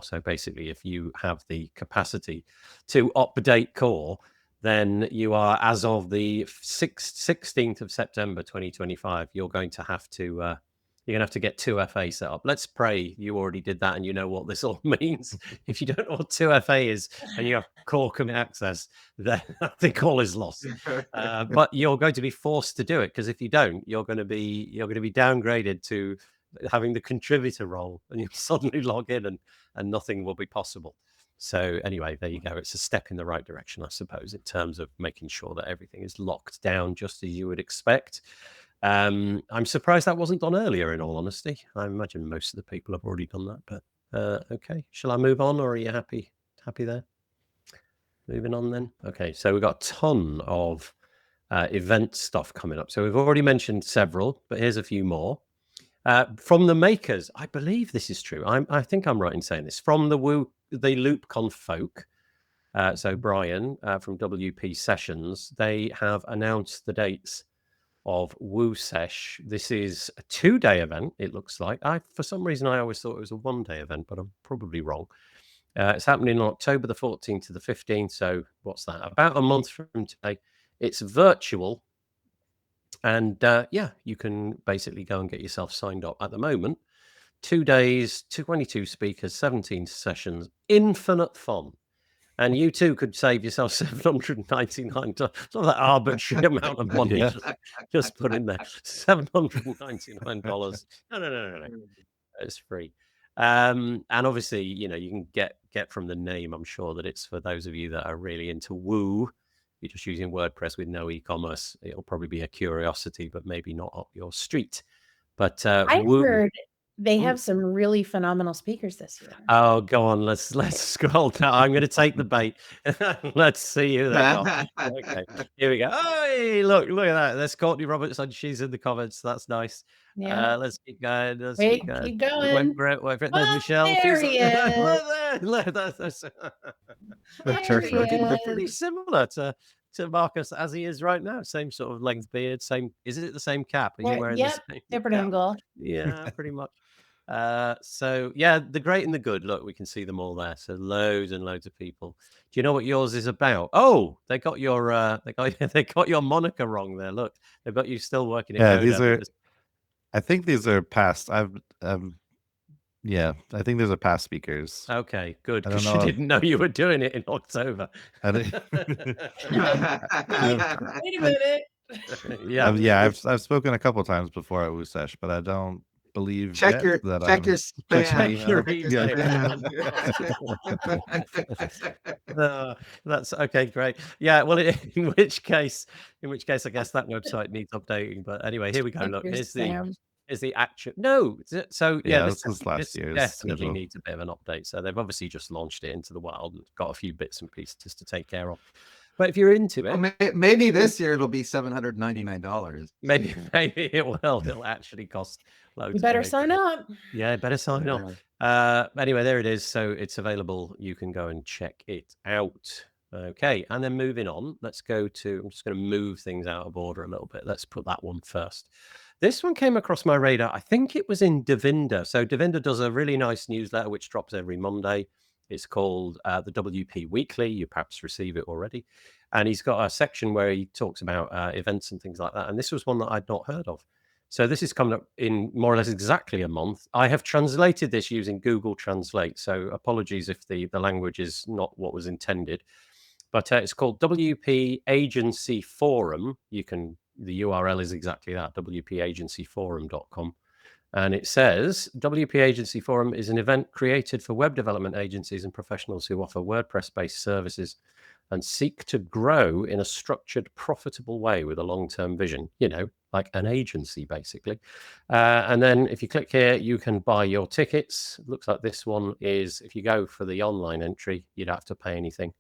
So basically, if you have the capacity to update core, then you are, as of the 16th of September 2025, you're going to have to get 2FA set up. Let's pray you already did that and you know what this all means. If you don't know what 2FA is and you have core commit access, then I think all is lost. But you're going to be forced to do it, because if you don't, you're going to be downgraded to having the contributor role, and you suddenly log in and nothing will be possible. So anyway, there you go. It's a step in the right direction, I suppose, in terms of making sure that everything is locked down just as you would expect. I'm surprised that wasn't done earlier, in all honesty. I imagine most of the people have already done that, but okay. Shall I move on, or are you happy there? Moving on then. Okay, so we've got a ton of event stuff coming up. So we've already mentioned several, but here's a few more. From the makers, I believe this is true. I think I'm right in saying this. From the LoopConf folk, so Brian from WP Sessions, they have announced the dates of Woo Sesh. This is a 2-day event, it looks like. For some reason, I always thought it was a 1-day event, but I'm probably wrong. It's happening on October the 14th to the 15th. So what's that? About a month from today. It's virtual. And you can basically go and get yourself signed up at the moment. 2 days, 22 speakers, 17 sessions, infinite fun. And you too could save yourself $799. It's not that arbitrary amount of money just put in there. $799. No. It's free. And obviously, you can get from the name, I'm sure, that it's for those of you that are really into Woo. You're just using WordPress with no e-commerce. It'll probably be a curiosity, but maybe not up your street. But I Woo, heard they have some really phenomenal speakers this year. oh, go on. Let's scroll down. I'm going to take the bait. Let's see who they got. Okay, here we go. Hey, look at that. There's Courtney Roberts, and she's in the comments. That's nice. Yeah. Let's keep going. Keep going. Wait for it. There's Oh, Michelle. there he is. They're pretty similar to Marcus as he is right now. Same sort of length beard. Same. Is it the same cap? Are you wearing the same different cap? angle. Yeah, pretty much. So yeah, the great and the good. Look, we can see them all there. So loads and loads of people. Do you know what yours is about? Oh, they got your they got your moniker wrong there. Look, they've got you still working. Yeah, these are. I think these are past. I think these are past speakers. Okay, good. Because you didn't know you were doing it in October. Wait a minute. Yeah, I've spoken a couple times before at Woo Sesh, but I don't believe check your spam. That's okay, great. Yeah, well, in which case I guess that website needs updating. But anyway, here we go. Look, here's the actual. No, so yeah, this is last year's. Definitely needs a bit of an update. So they've obviously just launched it into the wild and got a few bits and pieces to take care of. But if you're into it, well, maybe this year it'll be $799. Maybe it will. It'll actually cost loads. You better sign up. Yeah, better sign up. Anyway, there it is. So it's available. You can go and check it out. Okay, and then moving on, let's go to. I'm just going to move things out of order a little bit. Let's put that one first. This one came across my radar. I think it was in Devinder. So Devinder does a really nice newsletter which drops every Monday. It's called the WP Weekly. You perhaps receive it already. And he's got a section where he talks about events and things like that. And this was one that I'd not heard of. So this is coming up in more or less exactly a month. I have translated this using Google Translate. So apologies if the language is not what was intended. But it's called WP Agency Forum. The URL is exactly that, wpagencyforum.com. And it says, WP Agency Forum is an event created for web development agencies and professionals who offer WordPress-based services and seek to grow in a structured, profitable way with a long-term vision, like an agency, basically. And then if you click here, you can buy your tickets. It looks like this one is, if you go for the online entry, you don't have to pay anything.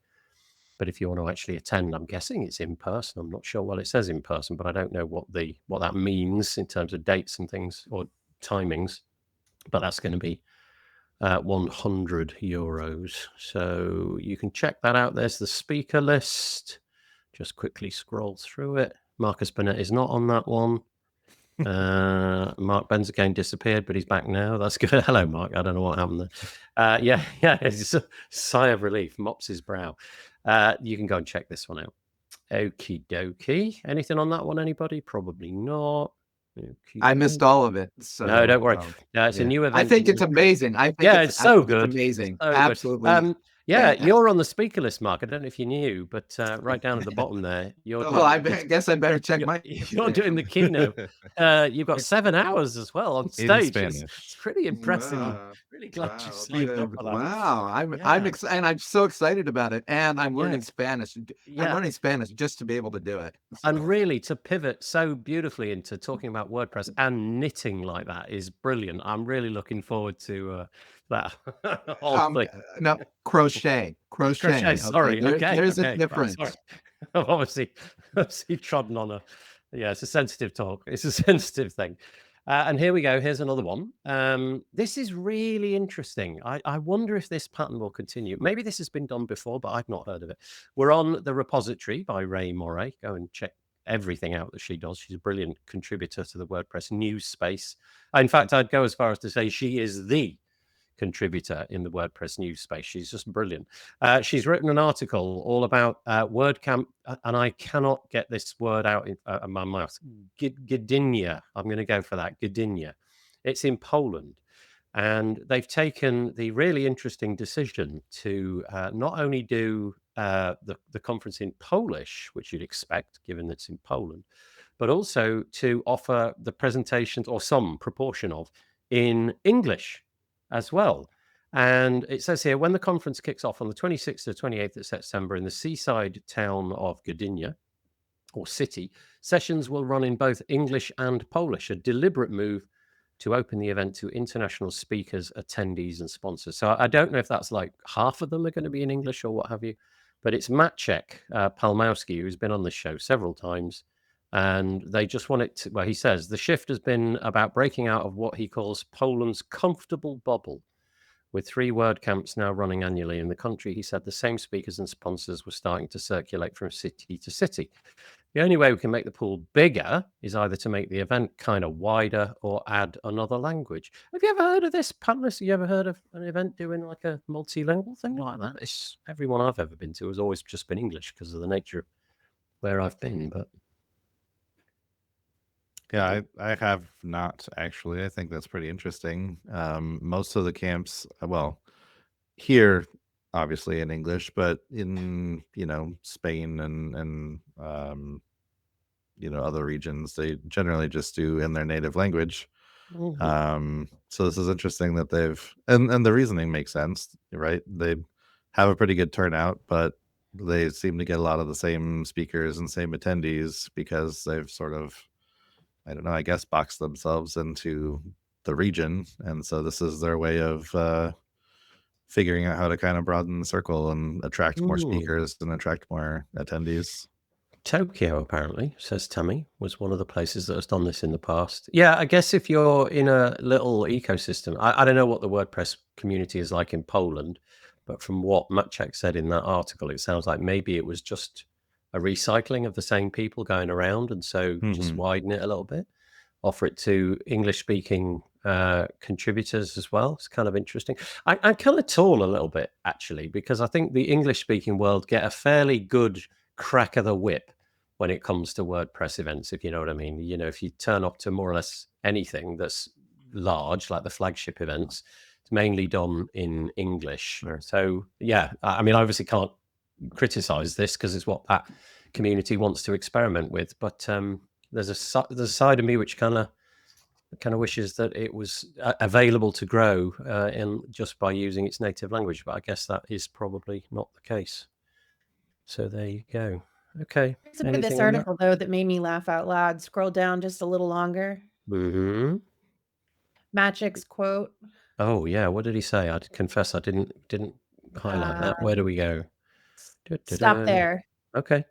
But if you want to actually attend, I'm guessing it's in person. I'm not sure. Well, it says in person, but I don't know what that means in terms of dates and things or timings, but that's going to be €100. So you can check that out. There's the speaker list. Just quickly scroll through it. Marcus Burnette is not on that one. Marc Benzakein disappeared, but he's back now. That's good. Hello, Mark. I don't know what happened there. Yeah, it's a sigh of relief. Mops his brow. You can go and check this one out. Okie dokie. Anything on that one, anybody? Probably not. I missed all of it. So no, don't worry. No, it's a new event. I think it's amazing. I think it's so good. It's amazing. So Absolutely. good. You're on the speaker list, Mark. I don't know if you knew, but right down at the bottom there, you're. Guess I better check You're doing the keynote. You've got 7 hours as well on stage. It's pretty impressive. Wow. Really glad you signed up for that. Wow, I'm so excited about it, and I'm learning Spanish. I'm learning Spanish just to be able to do it. So. And really, to pivot so beautifully into talking about WordPress and knitting like that is brilliant. I'm really looking forward to that whole thing. No, crochet. Sorry, there's a difference. I've obviously trodden on it's a sensitive talk. It's a sensitive thing. And here we go. Here's another one. This is really interesting. I wonder if this pattern will continue. Maybe this has been done before, but I've not heard of it. We're on the repository by Ray Moray. Go and check everything out that she does. She's a brilliant contributor to the WordPress news space. In fact, I'd go as far as to say she is the contributor in the WordPress news space. She's just brilliant. She's written an article all about WordCamp, and I cannot get this word out of my mouth. Gdynia. I'm going to go for that. Gdynia. It's in Poland. And they've taken the really interesting decision to not only do the conference in Polish, which you'd expect, given it's in Poland, but also to offer the presentations, or some proportion of, in English as well. And it says here, when the conference kicks off on the 26th to 28th of September in the seaside town of Gdynia, or city, sessions will run in both English and Polish, a deliberate move to open the event to international speakers, attendees, and sponsors. So I don't know if that's like half of them are going to be in English or what have you, but it's Maciek Palmowski, who's been on the show several times. And they just want it to, well, he says, the shift has been about breaking out of what he calls Poland's comfortable bubble. With 3 WordCamps now running annually in the country, he said the same speakers and sponsors were starting to circulate from city to city. The only way we can make the pool bigger is either to make the event kind of wider or add another language. Have you ever heard of this, panelists? Have you ever heard of an event doing like a multilingual thing like that? It's everyone I've ever been to has always just been English because of the nature of where I've been, but... Yeah, I have not actually. I think that's pretty interesting. Most of the camps, well, here obviously in English, but in Spain and other regions, they generally just do in their native language. Mhm. So this is interesting that they've and the reasoning makes sense, right? They have a pretty good turnout, but they seem to get a lot of the same speakers and same attendees because they've sort of, I don't know, I guess box themselves into the region. And so this is their way of figuring out how to kind of broaden the circle and attract more speakers and attract more attendees. Tokyo, apparently, says Tammy, was one of the places that has done this in the past. Yeah, I guess if you're in a little ecosystem, I don't know what the WordPress community is like in Poland, but from what Maciek said in that article, it sounds like maybe it was just a recycling of the same people going around, and so just widen it a little bit, offer it to English-speaking contributors as well. It's kind of interesting. I'm kind of torn a little bit, actually, because I think the English-speaking world get a fairly good crack of the whip when it comes to WordPress events, if you know what I mean. If you turn up to more or less anything that's large, like the flagship events, it's mainly done in English. Sure. So, yeah, I mean, I obviously can't criticize this because it's what that community wants to experiment with, but there's a side of me which kind of wishes that it was available to grow in just by using its native language, but I guess that is probably not the case. So there you go. Okay. There's a bit of this article though that made me laugh out loud. Scroll down just a little longer. Maciek's quote. Oh yeah, what did he say? I confess I didn't highlight that. Where do we go? Stop there. Okay.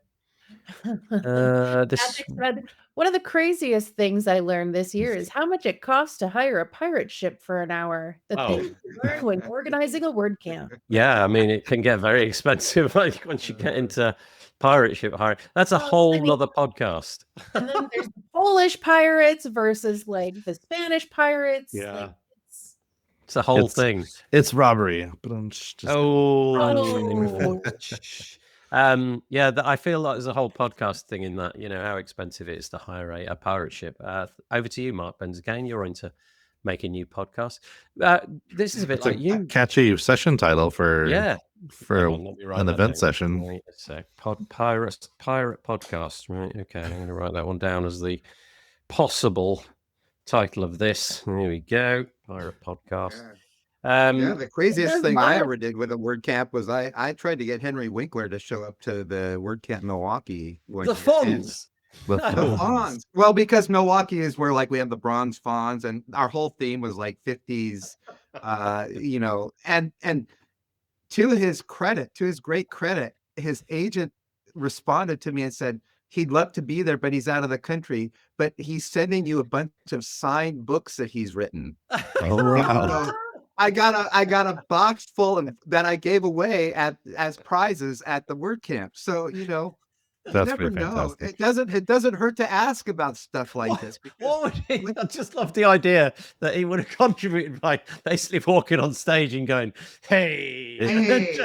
Maciek said, one of the craziest things I learned this year is how much it costs to hire a pirate ship for an hour. The things you learn when organizing a WordCamp. Yeah, I mean, it can get very expensive like once you get into pirate ship hiring. That's a whole nother podcast. And then there's the Polish pirates versus like the Spanish pirates. Yeah. Like, it's a whole thing. It's robbery. I feel like there's a whole podcast thing in that, how expensive it is to hire a pirate ship. Over to you, Marc Benzakein. You're into making new podcasts. This is a bit It's like a you. catchy session title for Yeah. for Hang on, let me write an that event down. session. Wait a sec. Pirate podcast. Right. Okay. I'm going to write that one down as the possible title of this. Here we go. Pirate podcast. Yeah, the craziest There's thing I lots- ever did with a WordCamp was I tried to get Henry Winkler to show up to the WordCamp Milwaukee one The year, and fonts. The the Oh. fawns. Well, because Milwaukee is where like we have the bronze fawns, and our whole theme was like 50s, and to his credit, to his great credit, his agent responded to me and said he'd love to be there, but he's out of the country. But he's sending you a bunch of signed books that he's written. Oh wow. So I got a box full of that I gave away as prizes at the WordCamp. So you That's never pretty know. fantastic. It doesn't hurt to ask about stuff like this. Because What would he? I just love the idea that he would have contributed by basically walking on stage and going, "Hey," Hey.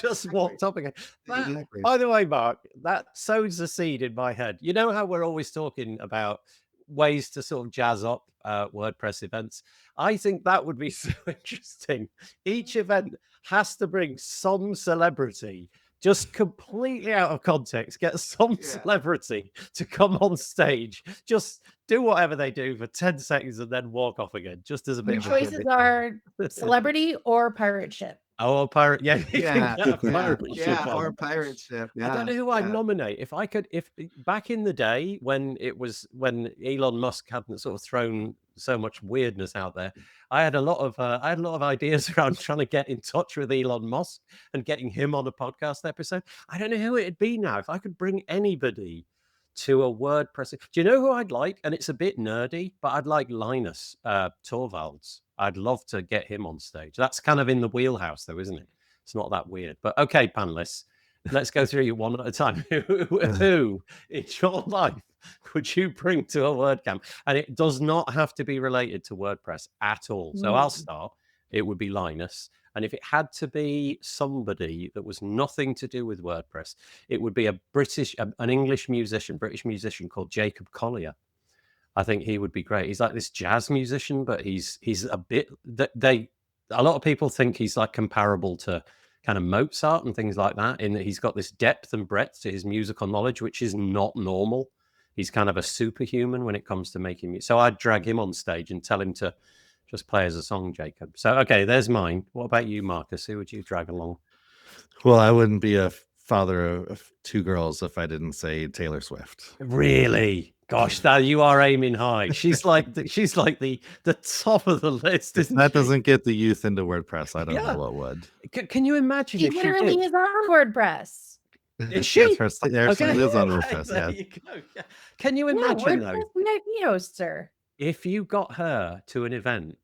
just walked up again. Exactly. By the way, Marc, that sows a seed in my head. You know how we're always talking about ways to sort of jazz up WordPress events? I think that would be so interesting. Each event has to bring some celebrity, just completely out of context, get some celebrity to come on stage, just do whatever they do for 10 seconds and then walk off again, just as a bit Your of a choices gimmick. are celebrity or pirate ship. Oh, a pirate. Yeah, you can get a pirate ship on. or pirate ship. I don't know who I'd nominate. If back in the day when Elon Musk hadn't sort of thrown so much weirdness out there, I had a lot of ideas around trying to get in touch with Elon Musk and getting him on a podcast episode. I don't know who it'd be now. If I could bring anybody to a WordPress, do you know who I'd like? And it's a bit nerdy, but I'd like Linus Torvalds. I'd love to get him on stage. That's kind of in the wheelhouse, though, isn't it? It's not that weird. But okay, panelists, let's go through you one at a time. Who in your life would you bring to a WordCamp? And it does not have to be related to WordPress at all. So I'll start. It would be Linus. And if it had to be somebody that was nothing to do with WordPress, it would be an British musician called Jacob Collier. I think he would be great. He's like this jazz musician, but he's a bit a lot of people think he's like comparable to kind of Mozart and things like that, in that he's got this depth and breadth to his musical knowledge, which is not normal. He's kind of a superhuman when it comes to making music. So I'd drag him on stage and tell him to just play as a song, Jacob. So, okay, there's mine. What about you, Marcus? Who would you drag along? Well, I wouldn't be a father of two girls if I didn't say Taylor Swift. Really? Gosh, now you are aiming high. She's like the top of the list. If that doesn't get the youth into WordPress, I don't know what would. Can you imagine She if literally did? is on WordPress. Is she? Yes, she lives on WordPress. There Yeah. you go. Yeah. Can you Yeah, imagine though, WordPress VIP hosts her. if you got her to an event,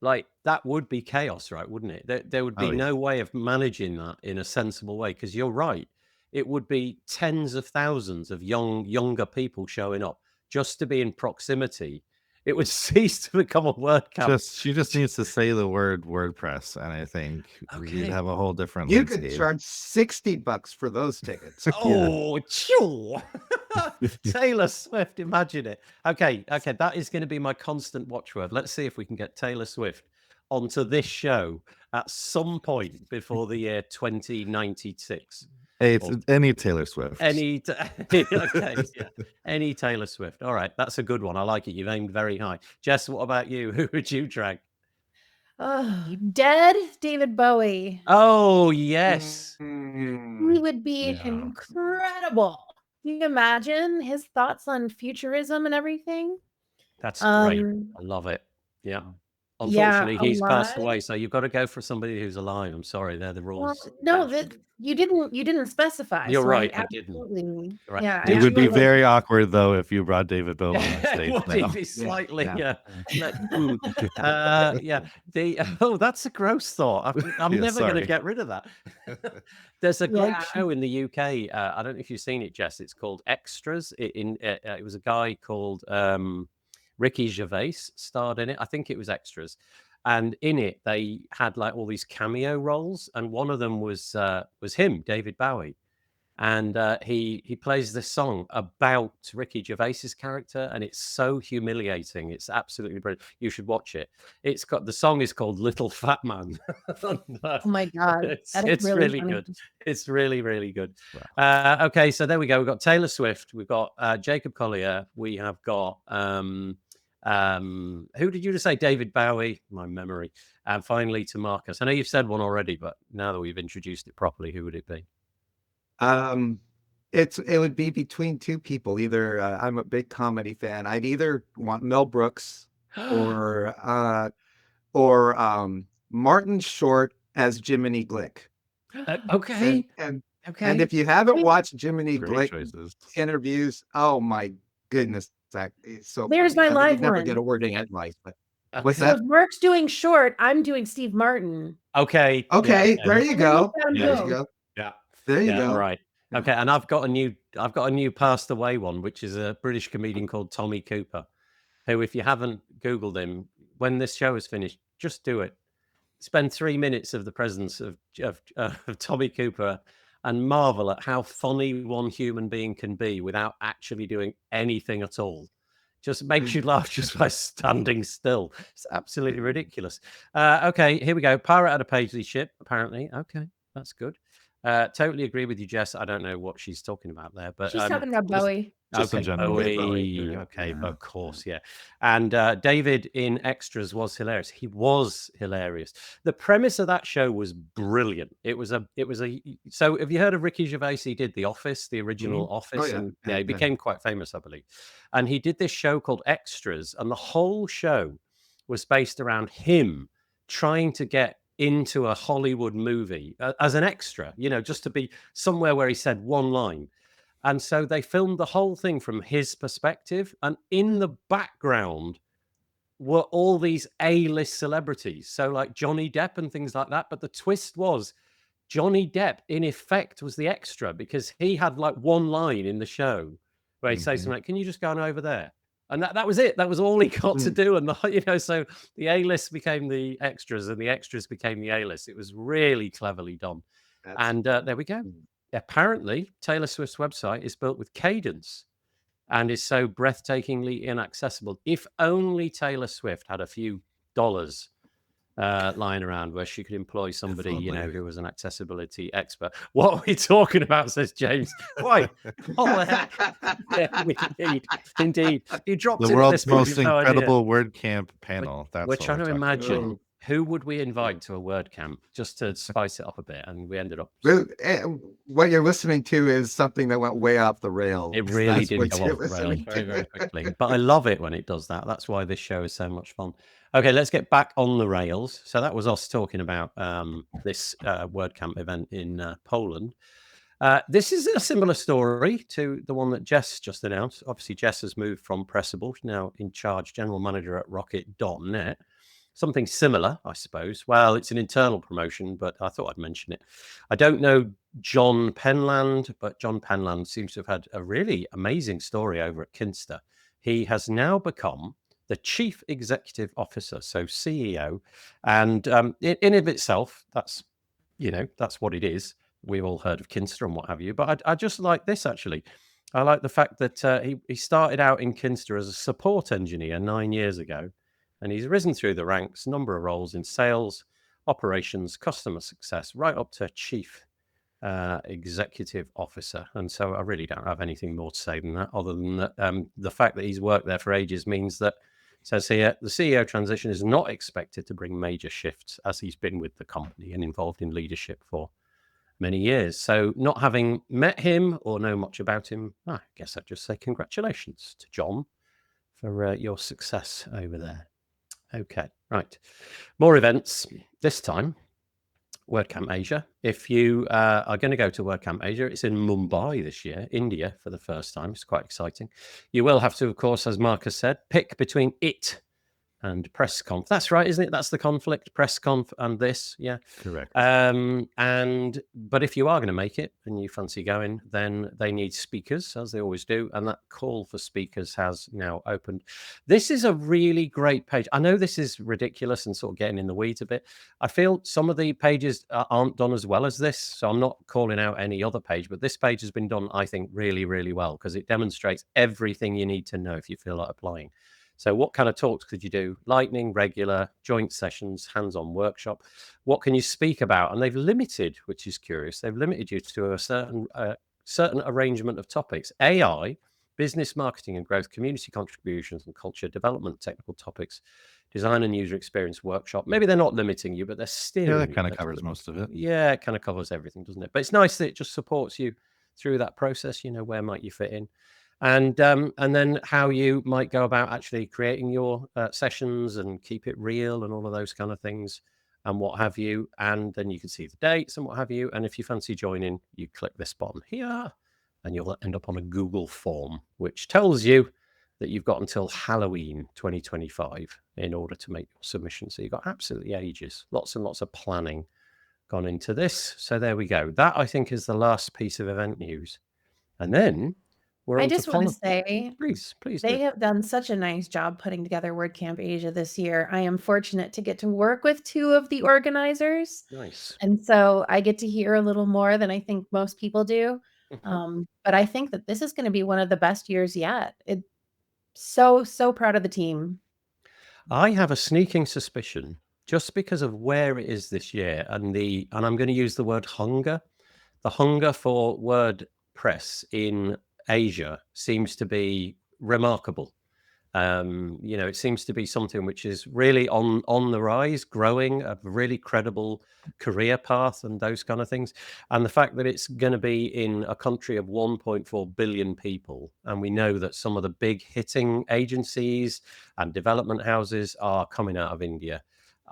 like that would be chaos, right? Wouldn't it? There would be no way of managing that in a sensible way, because you're right. It would be tens of thousands of younger people showing up just to be in proximity. It would cease to become a WordCamp. She just needs to say the word WordPress, and I think we'd have a whole different. You could charge $60 for those tickets. Oh, Taylor Swift, imagine it. Okay, that is going to be my constant watchword. Let's see if we can get Taylor Swift onto this show at some point before the year 2096. Hey, it's any Taylor Swift. Any Taylor Swift. All right, that's a good one. I like it. You've aimed very high. Jess, what about you? Who would you drag? Oh, dead David Bowie. Oh, yes. He would be incredible. Can you imagine his thoughts on futurism and everything? That's great. I love it. Yeah. Unfortunately, he's passed away, so you've got to go for somebody who's alive. I'm sorry, they're the rules. Well, no, you didn't specify. You're so right, I didn't. absolutely. Right. Yeah, It would be very awkward though if you brought David Bowie on stage. Would now. it be slightly? That's a gross thought. I'm never going to get rid of that. There's a great show in the UK. I don't know if you've seen it, Jess. It's called Extras. It was a guy called Ricky Gervais starred in it. I think it was Extras. And in it, they had like all these cameo roles, and one of them was him, David Bowie. And he plays this song about Ricky Gervais's character, and it's so humiliating. It's absolutely brilliant. You should watch it. The song is called "Little Fat Man." Oh my God, that is It's really really funny. good. It's really, really good. Okay, so there we go. We've got Taylor Swift. We've got Jacob Collier. We have got who did you just say? David Bowie. My memory. And finally to Marcus. I know you've said one already, but now that we've introduced it properly, who would it be? It would be between two people. Either I'm a big comedy fan. I'd either want Mel Brooks or Martin Short as Jiminy Glick. Okay. And Okay. if you haven't watched Jiminy Great Glick choices. interviews, oh my goodness, that is so There's funny. my I mean, live you'd never one. get a word in edgewise, but what's So that? if Mark's doing Short, I'm doing Steve Martin. Okay. Okay, Yeah. there you go. And then There we've got 'em you both. go. Yeah. There you Yeah. go. Right. Okay. And I've got a new passed away one, which is a British comedian called Tommy Cooper, who, if you haven't Googled him, when this show is finished, just do it. Spend 3 minutes of the presence of Tommy Cooper and marvel at how funny one human being can be without actually doing anything at all. Just makes you laugh just by standing still. It's absolutely ridiculous. Okay, here we go. Pirate at a Paisley ship, apparently. Okay, that's good. Totally agree with you, Jess. I don't know what she's talking about there, but She's talking about Bowie. Just in okay, general. Bowie. Okay, of course, yeah. And David in Extras was hilarious. He was hilarious. The premise of that show was brilliant. It was a. So, have you heard of Ricky Gervais? He did The Office, the original Office, yeah. and Yeah, he yeah. became quite famous, I believe. And he did this show called Extras, and the whole show was based around him trying to get into a Hollywood movie as an extra, just to be somewhere where he said one line. And so they filmed the whole thing from his perspective. And in the background were all these A-list celebrities. So like Johnny Depp and things like that. But the twist was Johnny Depp, in effect, was the extra because he had like one line in the show where he'd say something like, "Can you just go on over there?" And that was it. That was all he got to do. And so the A-list became the extras and the extras became the A-list. It was really cleverly done. And there we go. Apparently, Taylor Swift's website is built with Cadence and is so breathtakingly inaccessible. If only Taylor Swift had a few dollars lying around where she could employ somebody, who was an accessibility expert. What are we talking about, says James? Why? What the heck? Yeah, indeed. You dropped The in world's this point, most you've no idea. incredible WordCamp panel. That's We're what trying to talking imagine about. who would we invite to a WordCamp just to spice it up a bit, and we ended up. What you're listening to is something that went way off the rails. It really That's did what go you're off the rails listening very, to. very quickly. But I love it when it does that. That's why this show is so much fun. Okay, let's get back on the rails. So that was us talking about this WordCamp event in Poland. This is a similar story to the one that Jess just announced. Obviously, Jess has moved from Pressable, now in charge general manager at Rocket.net. Something similar, I suppose. Well, it's an internal promotion, but I thought I'd mention it. I don't know John Penland, but John Penland seems to have had a really amazing story over at Kinsta. He has now become the Chief Executive Officer, so CEO. And in of itself, that's what it is. We've all heard of Kinsta and what have you. But I just like this, actually. I like the fact that he started out in Kinsta as a support engineer 9 years ago. And he's risen through the ranks, number of roles in sales, operations, customer success, right up to chief executive officer. And so I really don't have anything more to say than that, other than that the fact that he's worked there for ages means that, it says here, the CEO transition is not expected to bring major shifts, as he's been with the company and involved in leadership for many years. So not having met him or know much about him, I guess I'd just say congratulations to John for your success over there. Okay, right. More events. This time, WordCamp Asia. If you are going to go to WordCamp Asia, it's in Mumbai this year, India, for the first time. It's quite exciting. You will have to, of course, as Marcus said, pick between it and PressConf. That's right, isn't it? That's the conflict, PressConf and this, yeah. Correct. But if you are going to make it and you fancy going, then they need speakers, as they always do, and that call for speakers has now opened. This is a really great page. I know this is ridiculous and sort of getting in the weeds a bit. I feel some of the pages aren't done as well as this, so I'm not calling out any other page, but this page has been done, I think, really, really well, because it demonstrates everything you need to know if you feel like applying. So what kind of talks could you do? Lightning, regular, joint sessions, hands-on workshop. What can you speak about? And they've limited, which is curious, they've limited you to a certain arrangement of topics: AI, business, marketing and growth, community contributions and culture development, technical topics, design and user experience workshop. Maybe they're not limiting you, but they're steering Yeah, that you. kind of covers most of it. Yeah, it kind of covers everything, doesn't it? But it's nice that it just supports you through that process. Where might you fit in? And then how you might go about actually creating your sessions and keep it real and all of those kind of things and what have you. And then you can see the dates and what have you. And if you fancy joining, you click this button here and you'll end up on a Google form, which tells you that you've got until Halloween 2025 in order to make your submission. So you've got absolutely ages, lots and lots of planning gone into this. So there we go. That, I think, is the last piece of event news. And then I just want to say, please they have done such a nice job putting together WordCamp Asia this year. I am fortunate to get to work with two of the organizers. Nice. And so I get to hear a little more than I think most people do. But I think that this is going to be one of the best years yet. So proud of the team. I have a sneaking suspicion, just because of where it is this year and I'm going to use the word hunger. The hunger for WordPress in Asia seems to be remarkable. It seems to be something which is really on the rise, growing, a really credible career path and those kind of things. And the fact that it's going to be in a country of 1.4 billion people, and we know that some of the big hitting agencies and development houses are coming out of India.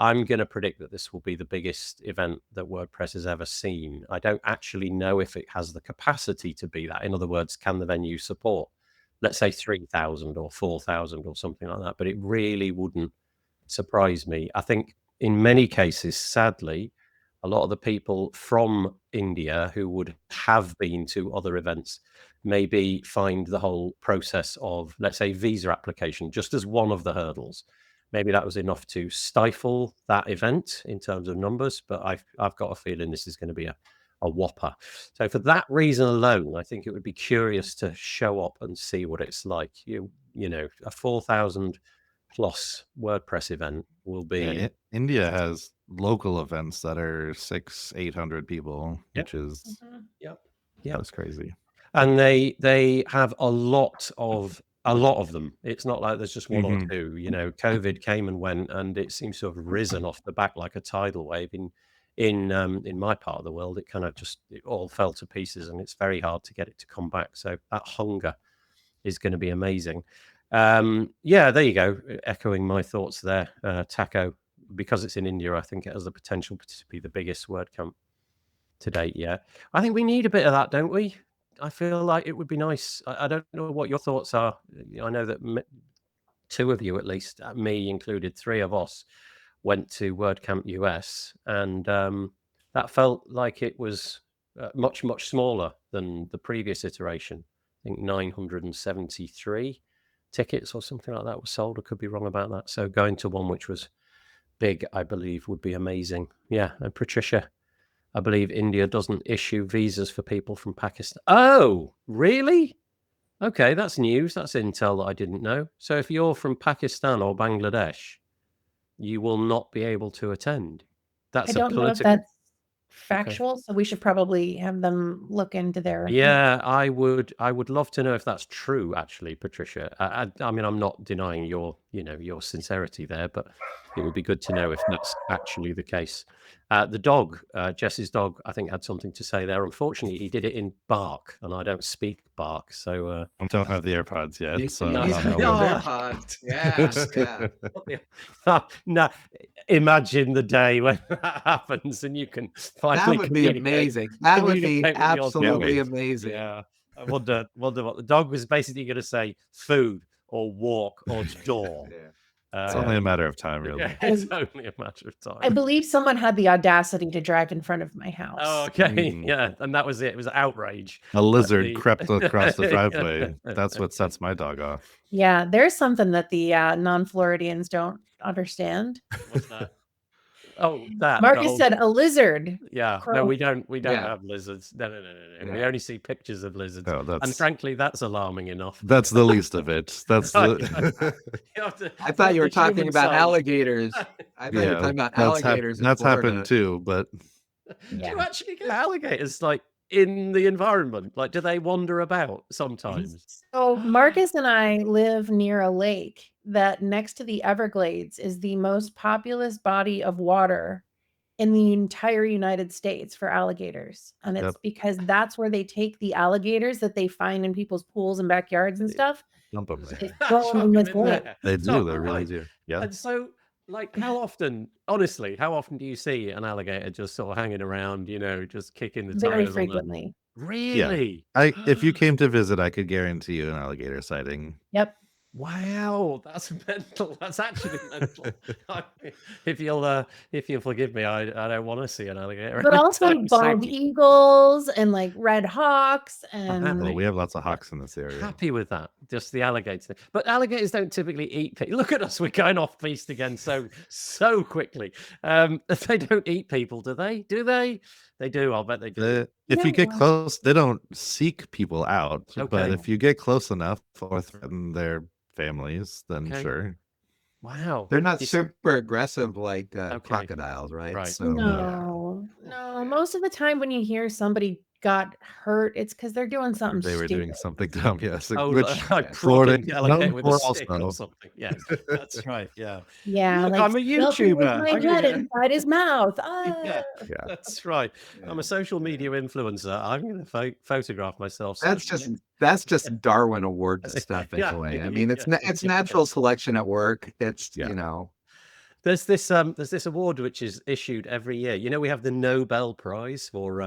I'm going to predict that this will be the biggest event that WordPress has ever seen. I don't actually know if it has the capacity to be that. In other words, can the venue support, let's say 3,000 or 4,000 or something like that? But it really wouldn't surprise me. I think in many cases, sadly, a lot of the people from India who would have been to other events maybe find the whole process of, let's say, visa application just as one of the hurdles. Maybe that was enough to stifle that event in terms of numbers, but I've got a feeling this is going to be a whopper. So for that reason alone, I think it would be curious to show up and see what it's like. A 4,000 plus WordPress event will be. Yeah, India has local events that are 600-800 people, which is that's crazy. And they have a lot of them. It's not like there's just one or two. COVID came and went, and it seems to have risen off the back like a tidal wave. In my part of the world, it all fell to pieces, and it's very hard to get it to come back. So that hunger is going to be amazing. There you go. Echoing my thoughts there, Taco. Because it's in India, I think it has the potential to be the biggest WordCamp to date. Yeah, I think we need a bit of that, don't we? I feel like it would be nice. I don't know what your thoughts are. I know that two of you, at least, me included, three of us, went to WordCamp US, and that felt like it was much, much smaller than the previous iteration. I think 973 tickets or something like that was sold. I could be wrong about that. So going to one which was big, I believe, would be amazing. Yeah, and Patricia, I believe India doesn't issue visas for people from Pakistan. Oh, really? Okay, that's news. That's intel that I didn't know. So if you're from Pakistan or Bangladesh, you will not be able to attend. That's I don't know if that's factual, so we should probably have them look into their. Yeah, I would love to know if that's true, actually, Patricia. I mean, I'm not denying your sincerity there, but it would be good to know if that's actually the case. The dog, Jess's dog, I think had something to say there. Unfortunately, he did it in bark, and I don't speak bark, so I don't have the AirPods yet. So no, imagine the day when that happens, and you can finally. That would be amazing. That would be absolutely amazing. Yeah, I wonder what the dog was basically going to say: food or walk or door. It's only a matter of time, really. Yeah, it's only a matter of time. I believe someone had the audacity to drive in front of my house. Oh, okay. Mm. Yeah, and that was it. It was outrage. A lizard the- crept across the driveway. That's what sets my dog off. Yeah, there's something that the non-Floridians don't understand. What's that? Oh, that. Marcus gold. said a lizard. Yeah, crow. no, we don't Yeah. have lizards. No. We Yeah. only see pictures of lizards. No, And that's frankly, that's alarming enough. that's the least of it. That's the You have to- I thought you were the human talking about side. alligators. I thought you were talking about alligators. in that's happened Florida. too, but Do you Yeah. actually get alligators like in the environment? Like, do they wander about sometimes? So Marcus and I live near a lake that next to the Everglades is the most populous body of water in the entire United States for alligators. And it's Yep. because that's where they take the alligators that they find in people's pools and backyards and stuff. dump them They there. throw them in this lake. They It's do. not They really right. do. Yeah. And so, like, how often, honestly, how often do you see an alligator just sort of hanging around, just kicking the Very tires on frequently. Really? If you came to visit, I could guarantee you an alligator sighting. Yep. Wow, that's mental. That's actually mental. If you'll forgive me, I don't want to see an alligator. But also anytime bald soon. eagles and like red hawks happy. and Well, we have lots of hawks in this area. Happy with that. Just the alligator. But alligators don't typically eat people. Look at us, we're going off feast again so quickly. They don't eat people, do they? Do they? They do. I'll bet they do. If you get Yeah. close, they don't seek people out. But Okay. if you get close enough or threaten their families, then Okay. sure. Wow. They're not You s- super aggressive like Okay. crocodiles, right? Right. So, no. Most of the time when you hear somebody got hurt, it's because they're doing something They were stupid. doing something dumb, yes. Oh, Which like Florida prodding the alligator known with for a stick or also. something. Yes, that's right. Yeah. Yeah, Look, like I'm a something with YouTuber. my I'm gonna head get- inside his mouth. Ah. Yeah, Yeah. that's right. I'm a social media influencer. I'm going to photograph myself. That's just Darwin Award stuff Yeah. anyway. I mean, it's Yeah. it's natural selection at work. It's Yeah. There's this award which is issued every year. We have the Nobel Prize for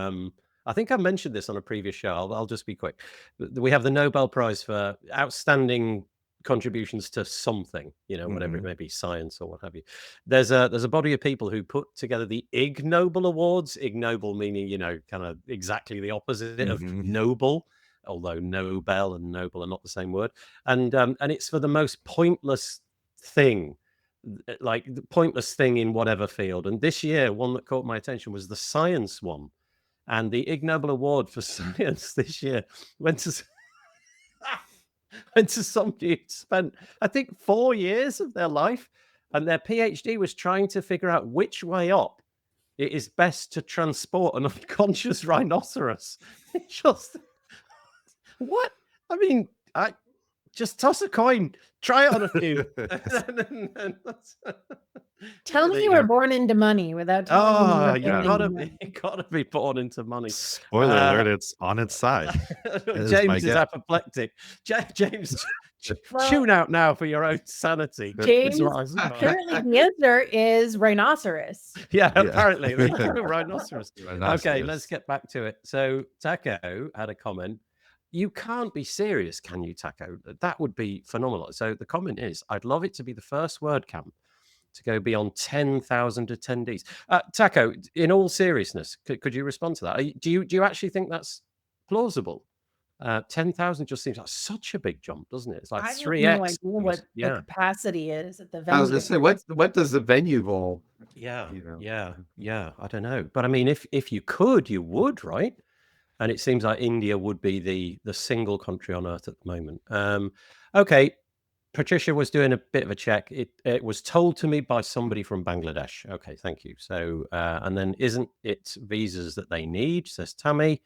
I think I mentioned this on a previous show. I'll just be quick. We have the Nobel Prize for outstanding contributions to something, whatever it may be, science or what have you. There's a body of people who put together the Ig Nobel Awards. Ig Nobel meaning, kind of exactly the opposite of Mhm. noble, although Nobel and noble are not the same word. And it's for the most pointless thing. Like the pointless thing in whatever field. And this year, one that caught my attention was the science one. And the Ig Nobel Award for science this year went to somebody who spent, I think, 4 years of their life, and their PhD was trying to figure out which way up it is best to transport an unconscious rhinoceros. Just what? I mean, just toss a coin, try it on a few. Tell me There you you were go. born into money without telling me Oh, you were you born gotta into be, money. gotta be born into money. Spoiler alert, it's on its side. is my James is guess. apoplectic. James, Well- tune out now for your own sanity. James, Is what I was saying. Apparently the answer is rhinoceros. Yeah, Yeah. apparently. Rhinoceros. Okay, Rhinoceros. let's get back to it. So Taco had a comment. You can't be serious, can you, Taco? That would be phenomenal. So the comment is, I'd love it to be the first WordCamp to go beyond 10,000 attendees. Taco, in all seriousness, could you respond to that? Do you actually think that's plausible? 10,000 just seems like such a big jump, doesn't it? It's like I have 3x. no idea what the Yeah. capacity is at the venue. I was gonna say, what does the venue hold? Yeah, You know. yeah. I don't know, but I mean, if you could, you would, right? And it seems like India would be the single country on earth at the moment. Okay, Patricia was doing a bit of a check. It was told to me by somebody from Bangladesh. Okay, thank you. So, and then isn't it visas that they need? Says Tammy.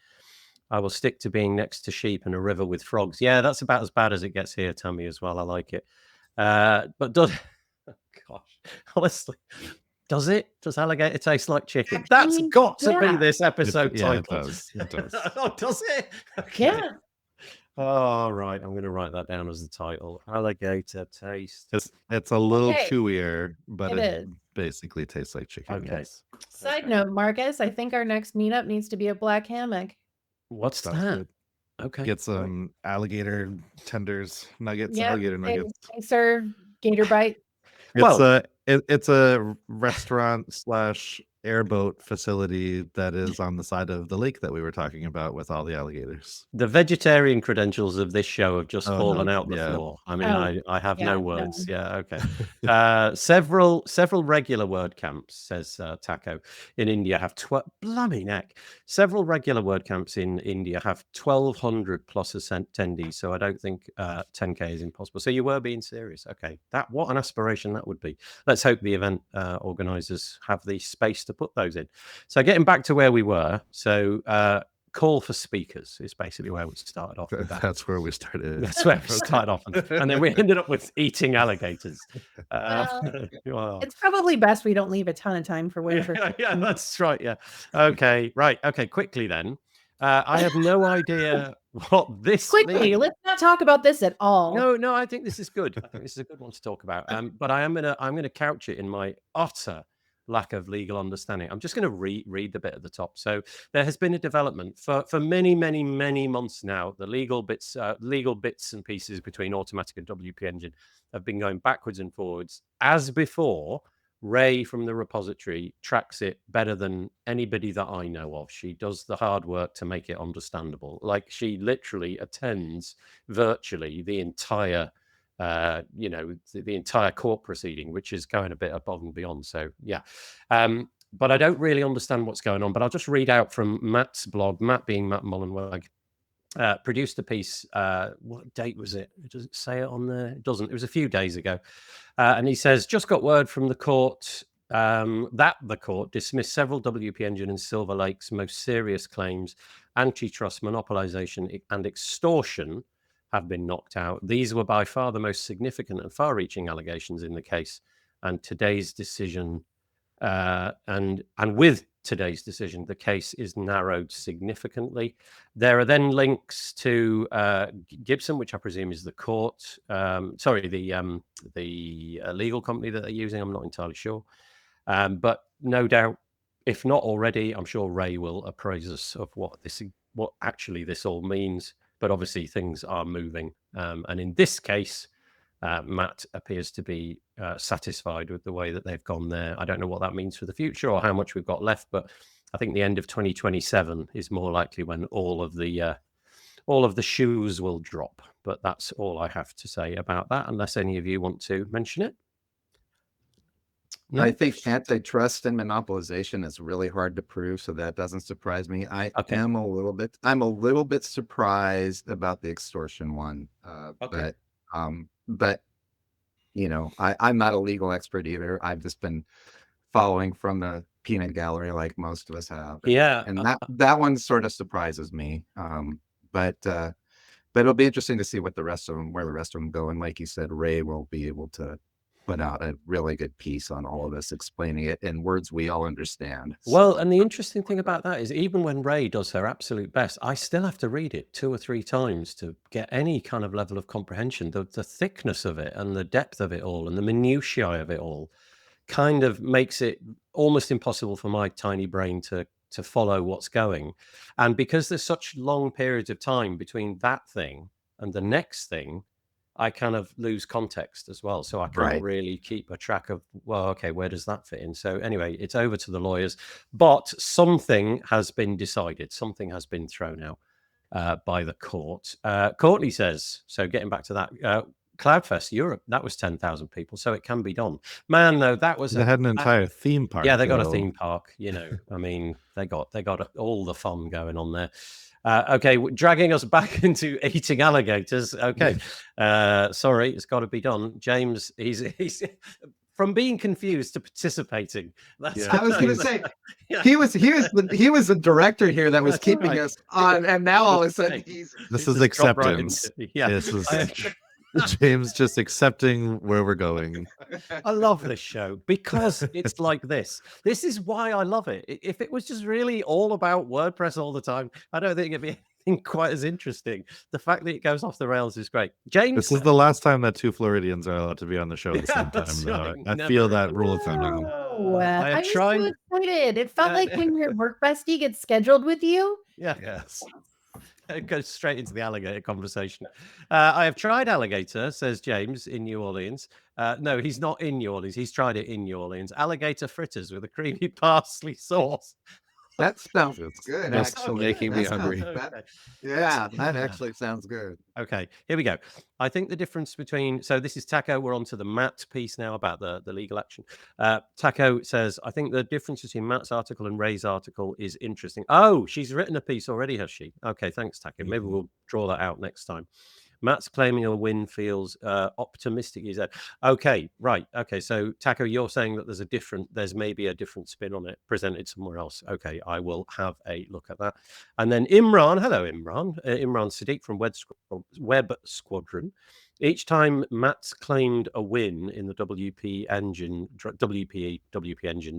I will stick to being next to sheep and a river with frogs. Yeah, that's about as bad as it gets here, Tammy, as well. I like it. But does, gosh, honestly, does it? Does alligator taste like chicken? That's got to be Yeah. this episode Yeah, it title. does. It does. Oh, does it? Okay. Yeah. All right, I'm going to write that down as the title. Alligator taste. It's a little Okay. chewier, but It it is. basically tastes like chicken. Okay. Yes. Side note, Marcus, I think our next meetup needs to be a black hammock. What's Sounds that? good. Okay. Get some alligator tenders, nuggets, Yeah, alligator they, nuggets. they serve gator bite. It's a restaurant slash airboat facility that is on the side of the lake that we were talking about with all the alligators. The vegetarian credentials of this show have just fallen out the yeah. floor. I mean, Oh, I have yeah, no words. Yeah, okay. Several regular WordCamps, says Taco, in India have blimey neck. Several regular WordCamps in India have 1,200 plus attendees. So I don't think 10K is impossible. So you were being serious. Okay, what an aspiration that would be. Let's hope the event organizers have the space to put those in. So getting back to where we were. So call for speakers is basically where we started off with that. That's where we started. That's where we started off. And then we ended up with eating alligators. Well, it's probably best we don't leave a ton of time for whatever. Yeah, that's right. Yeah. Okay. Right. Okay. Quickly then. I have no idea what this Quickly, let's not talk about this at all. No, I think this is good. I think this is a good one to talk about. But I'm gonna couch it in my utter lack of legal understanding. I'm just going to read the bit at the top. So there has been a development for many months now. The legal bits and pieces between Automatic and WP Engine have been going backwards and forwards. As before, Ray from the repository tracks it better than anybody that I know of. She does the hard work to make it understandable. Like, she literally attends virtually the entire the entire court proceeding, which is going a bit above and beyond. So yeah, but I don't really understand what's going on. But I'll just read out from Matt's blog. Matt being Matt Mullenweg, produced a piece. What date was it? Does it say it on there? It doesn't. It was a few days ago. And he says, just got word from the court that the court dismissed several WP Engine and Silver Lake's most serious claims. Antitrust, monopolization, and extortion have been knocked out. These were by far the most significant and far-reaching allegations in the case. And today's decision, and with today's decision, the case is narrowed significantly. There are then links to Gibson, which I presume is the court. The legal company that they're using. I'm not entirely sure, but no doubt, if not already, I'm sure Ray will apprise us of what actually this all means. But obviously things are moving. And in this case, Matt appears to be satisfied with the way that they've gone there. I don't know what that means for the future or how much we've got left, but I think the end of 2027 is more likely when all of the shoes will drop. But that's all I have to say about that, unless any of you want to mention it. No? I think antitrust and monopolization is really hard to prove, so that doesn't surprise me. I'm a little bit surprised about the extortion one. But I'm not a legal expert either. I've just been following from the peanut gallery like most of us have. Yeah. And that one sort of surprises me. But it'll be interesting to see where the rest of them go. And like you said, Ray will be able to put out a really good piece on all of this, explaining it in words we all understand. Well, and the interesting thing about that is, even when Ray does her absolute best, I still have to read it 2 or 3 times to get any kind of level of comprehension. The thickness of it and the depth of it all and the minutiae of it all kind of makes it almost impossible for my tiny brain to follow what's going. And because there's such long periods of time between that thing and the next thing, I kind of lose context as well. So I can't really keep a track of, well, okay, where does that fit in? So anyway, it's over to the lawyers, but something has been decided. Something has been thrown out by the court. Courtney says, so getting back to that, Cloudfest Europe, that was 10,000 people, so it can be done. Man, though, that was... They had an entire theme park. Yeah, they got a theme park, I mean, they got all the fun going on there. Okay, dragging us back into eating alligators. Okay, sorry, it's got to be done. James, he's from being confused to participating. I was going to say, he was the director here that was keeping us on, and now all of a sudden this is acceptance. This is James just accepting where we're going. I love this show because it's like this. This is why I love it. If it was just really all about WordPress all the time, I don't think it'd be anything quite as interesting. The fact that it goes off the rails is great. James, this is the last time that 2 Floridians are allowed to be on the show at the same time. Right. I feel that rule coming. I was so excited. It felt like when your work bestie gets scheduled with you. Yeah. Yes. It goes straight into the alligator conversation. I have tried alligator, says James, in New Orleans. No, he's not in New Orleans. He's tried it in New Orleans. Alligator fritters with a creamy parsley sauce. That sounds It's good, just actually. making me That sounds hungry. that, yeah, that actually sounds good. Okay, here we go. I think the difference between, so this is Taco. We're on to the Matt piece now about the legal action. Taco says, I think the difference between Matt's article and Ray's article is interesting. Oh, she's written a piece already, has she? Okay, thanks, Taco. Maybe we'll draw that out next time. Matt's claiming a win feels optimistic. He said, okay, right. Okay, so Taco, you're saying that there's maybe a different spin on it presented somewhere else. Okay, I will have a look at that. And then Imran, hello, Imran. Imran Sadiq from Web Squadron. Each time Matt's claimed a win in the WP engine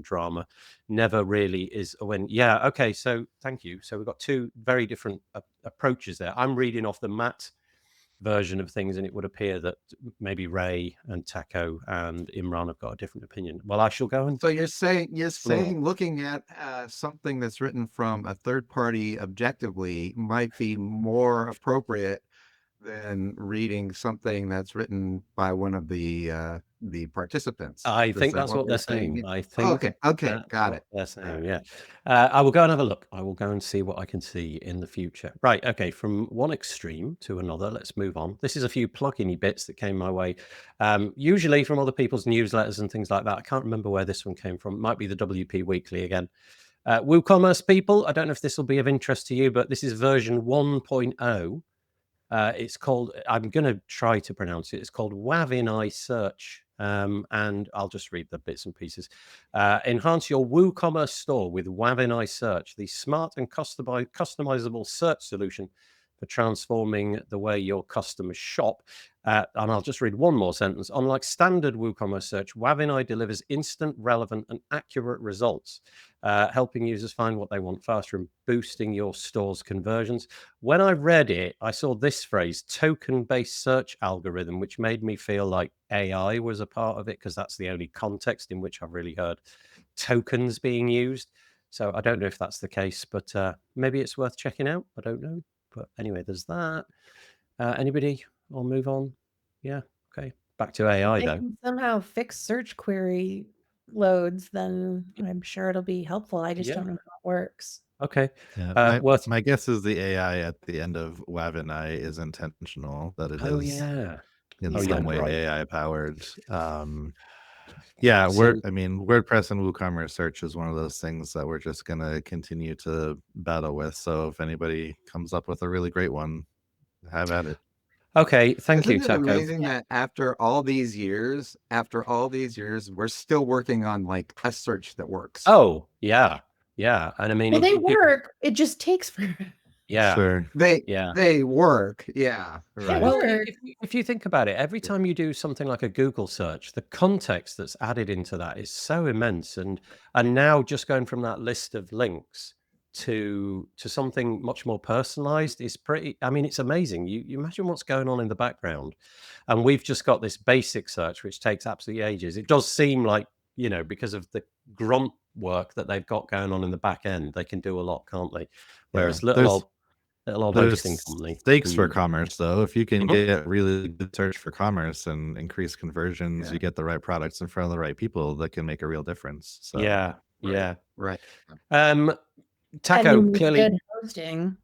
drama, never really is a win. Yeah, okay, so thank you. So we've got two very different approaches there. I'm reading off the Matt version of things, and it would appear that maybe Ray and Taco and Imran have got a different opinion. Well, I shall go and So you're saying looking at something that's written from a third party objectively might be more appropriate than reading something that's written by one of the participants. I Is think that that's what we're they're saying. I Oh, think okay, that's got what it. they're saying. Yeah, I will go and have a look. I will go and see what I can see in the future. Right. Okay. From one extreme to another, let's move on. This is a few pluginy bits that came my way, usually from other people's newsletters and things like that. I can't remember where this one came from. It might be the WP Weekly again. WooCommerce people, I don't know if this will be of interest to you, but this is version 1.0. It's called, I'm going to try to pronounce it. It's called WAVinI Search. And I'll just read the bits and pieces. Enhance your WooCommerce store with WAVinI Search, the smart and customizable search solution for transforming the way your customers shop. And I'll just read one more sentence. Unlike standard WooCommerce search, WAVinI delivers instant, relevant, and accurate results, helping users find what they want faster and boosting your store's conversions. When I read it, I saw this phrase, token-based search algorithm, which made me feel like AI was a part of it, because that's the only context in which I've really heard tokens being used. So I don't know if that's the case, but maybe it's worth checking out. I don't know. But anyway, there's that. Anybody? I'll move on. Yeah. Okay. Back to AI, They though. can somehow fix search query loads, then I'm sure it'll be helpful. I just don't know how it works. Okay. Yeah, my guess is the AI at the end of WAVinI is intentional, that it is in some way AI powered. Yeah, WordPress and WooCommerce search is one of those things that we're just going to continue to battle with. So if anybody comes up with a really great one, have at it. Okay, thank you, Isn't it Taco. amazing that after all these years, we're still working on like a search that works? Oh, yeah. Yeah. And I mean, Well, they work. It just takes forever. Yeah. Sure. They work. Yeah. Right. Well, if you think about it, every time you do something like a Google search, the context that's added into that is so immense. And now just going from that list of links to something much more personalized is pretty, I mean, it's amazing. You imagine what's going on in the background. And we've just got this basic search, which takes absolutely ages. It does seem like, because of the grunt work that they've got going on in the back end, they can do a lot, can't they? Whereas little old hosting company. Stakes for commerce, though. If you can get really good search for commerce and increase conversions, you get the right products in front of the right people that can make a real difference. So Right. Taco clearly good hosting.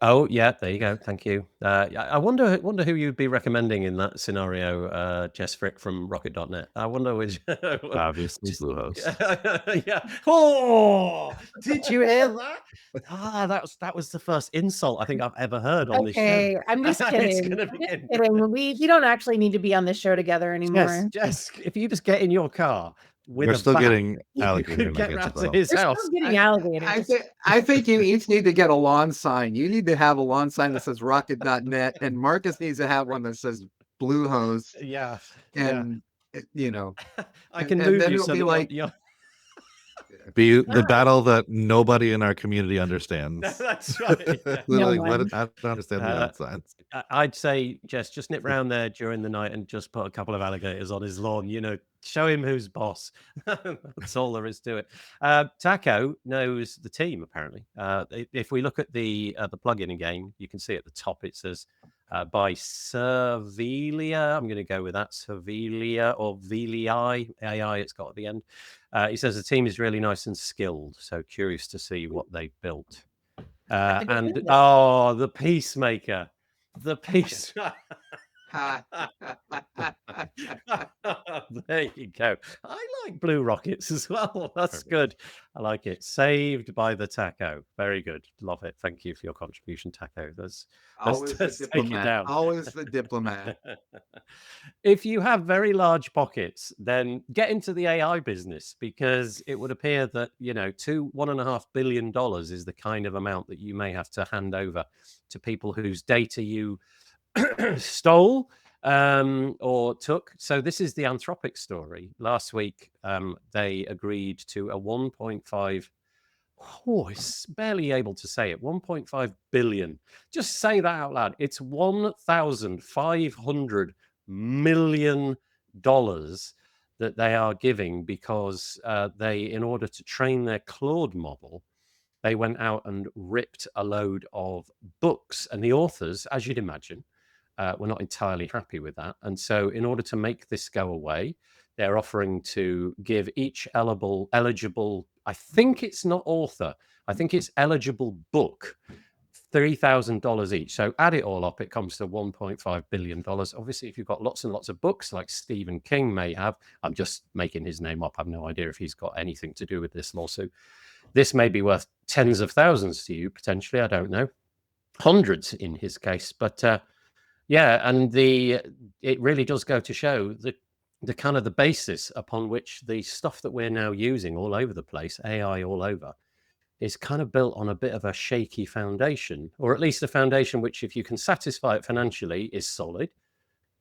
Oh yeah, there you go. Thank you. I wonder who you'd be recommending in that scenario, Jess Frick from Rocket.net. I wonder which. Obviously, Bluehost. Yeah. Oh, did you hear that? That was the first insult I think I've ever heard on this show. Okay, I'm just kidding. We don't actually need to be on this show together anymore. Jess, if you just get in your car. We're still getting alligator nuggets to his house. Still getting alligators. I think you each need to get a lawn sign. You need to have a lawn sign that says Rocket.net, and Marcus needs to have one that says Bluehost. Yeah, and I can move you so that Be the Ah. battle that nobody in our community understands. That's right. Yeah. No Like, one. I don't understand the Uh, art signs. I'd say, Jess, just nip round there during the night and just put a couple of alligators on his lawn. Show him who's boss. That's all there is to it. Taco knows the team apparently. If we look at the plugin again, you can see at the top it says by Servilia. I'm going to go with that, Servilia or Vilii AI. It's got at the end. He says the team is really nice and skilled. So curious to see what they've built. And the Peacemaker. The peace. There you go. I like blue rockets as well. That's good. I like it. Saved by the Taco. Very good. Love it. Thank you for your contribution, Taco. Always the Let's take it diplomat. down. Always the diplomat. If you have very large pockets, then get into the AI business, because it would appear that, $1.5 billion is the kind of amount that you may have to hand over to people whose data you stole or took. So this is the Anthropic story. Last week, they agreed to a 1.5. Oh, it's barely able to say it. 1.5 billion. Just say that out loud. It's $1,500 million that they are giving because in order to train their Claude model, they went out and ripped a load of books, and the authors, as you'd imagine, were not entirely happy with that. And so in order to make this go away, they're offering to give each eligible, I think it's not author, I think it's eligible book, $3,000 each. So add it all up, it comes to $1.5 billion. Obviously, if you've got lots and lots of books like Stephen King may have, I'm just making his name up, I have no idea if he's got anything to do with this lawsuit. This may be worth tens of thousands to you, potentially, I don't know. Hundreds in his case. But yeah, and it really does go to show the kind of the basis upon which the stuff that we're now using all over the place, AI all over, is kind of built on a bit of a shaky foundation, or at least a foundation which, if you can satisfy it financially, is solid.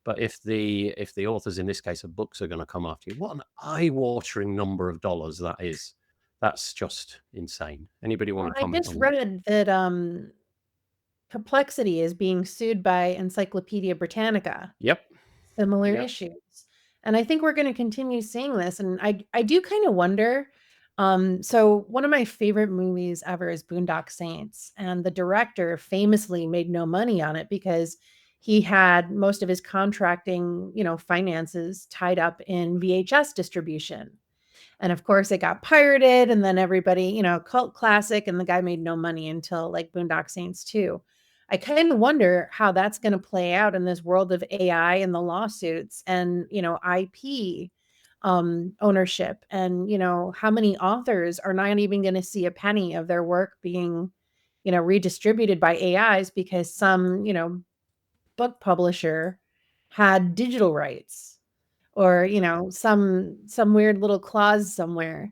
But if the authors in this case of books are going to come after you, what an eye-watering number of dollars that is. That's just insane. Anybody want to comment I just on read that Perplexity is being sued by Encyclopedia Britannica. Yep. Similar issues. And I think we're going to continue seeing this. And I do kind of wonder. So one of my favorite movies ever is Boondock Saints. And the director famously made no money on it because he had most of his contracting, finances tied up in VHS distribution. And of course it got pirated, and then everybody, cult classic, and the guy made no money until like Boondock Saints 2. I kind of wonder how that's going to play out in this world of AI and the lawsuits and, IP ownership, and, how many authors are not even going to see a penny of their work being, redistributed by AIs because some, book publisher had digital rights, or some weird little clause somewhere.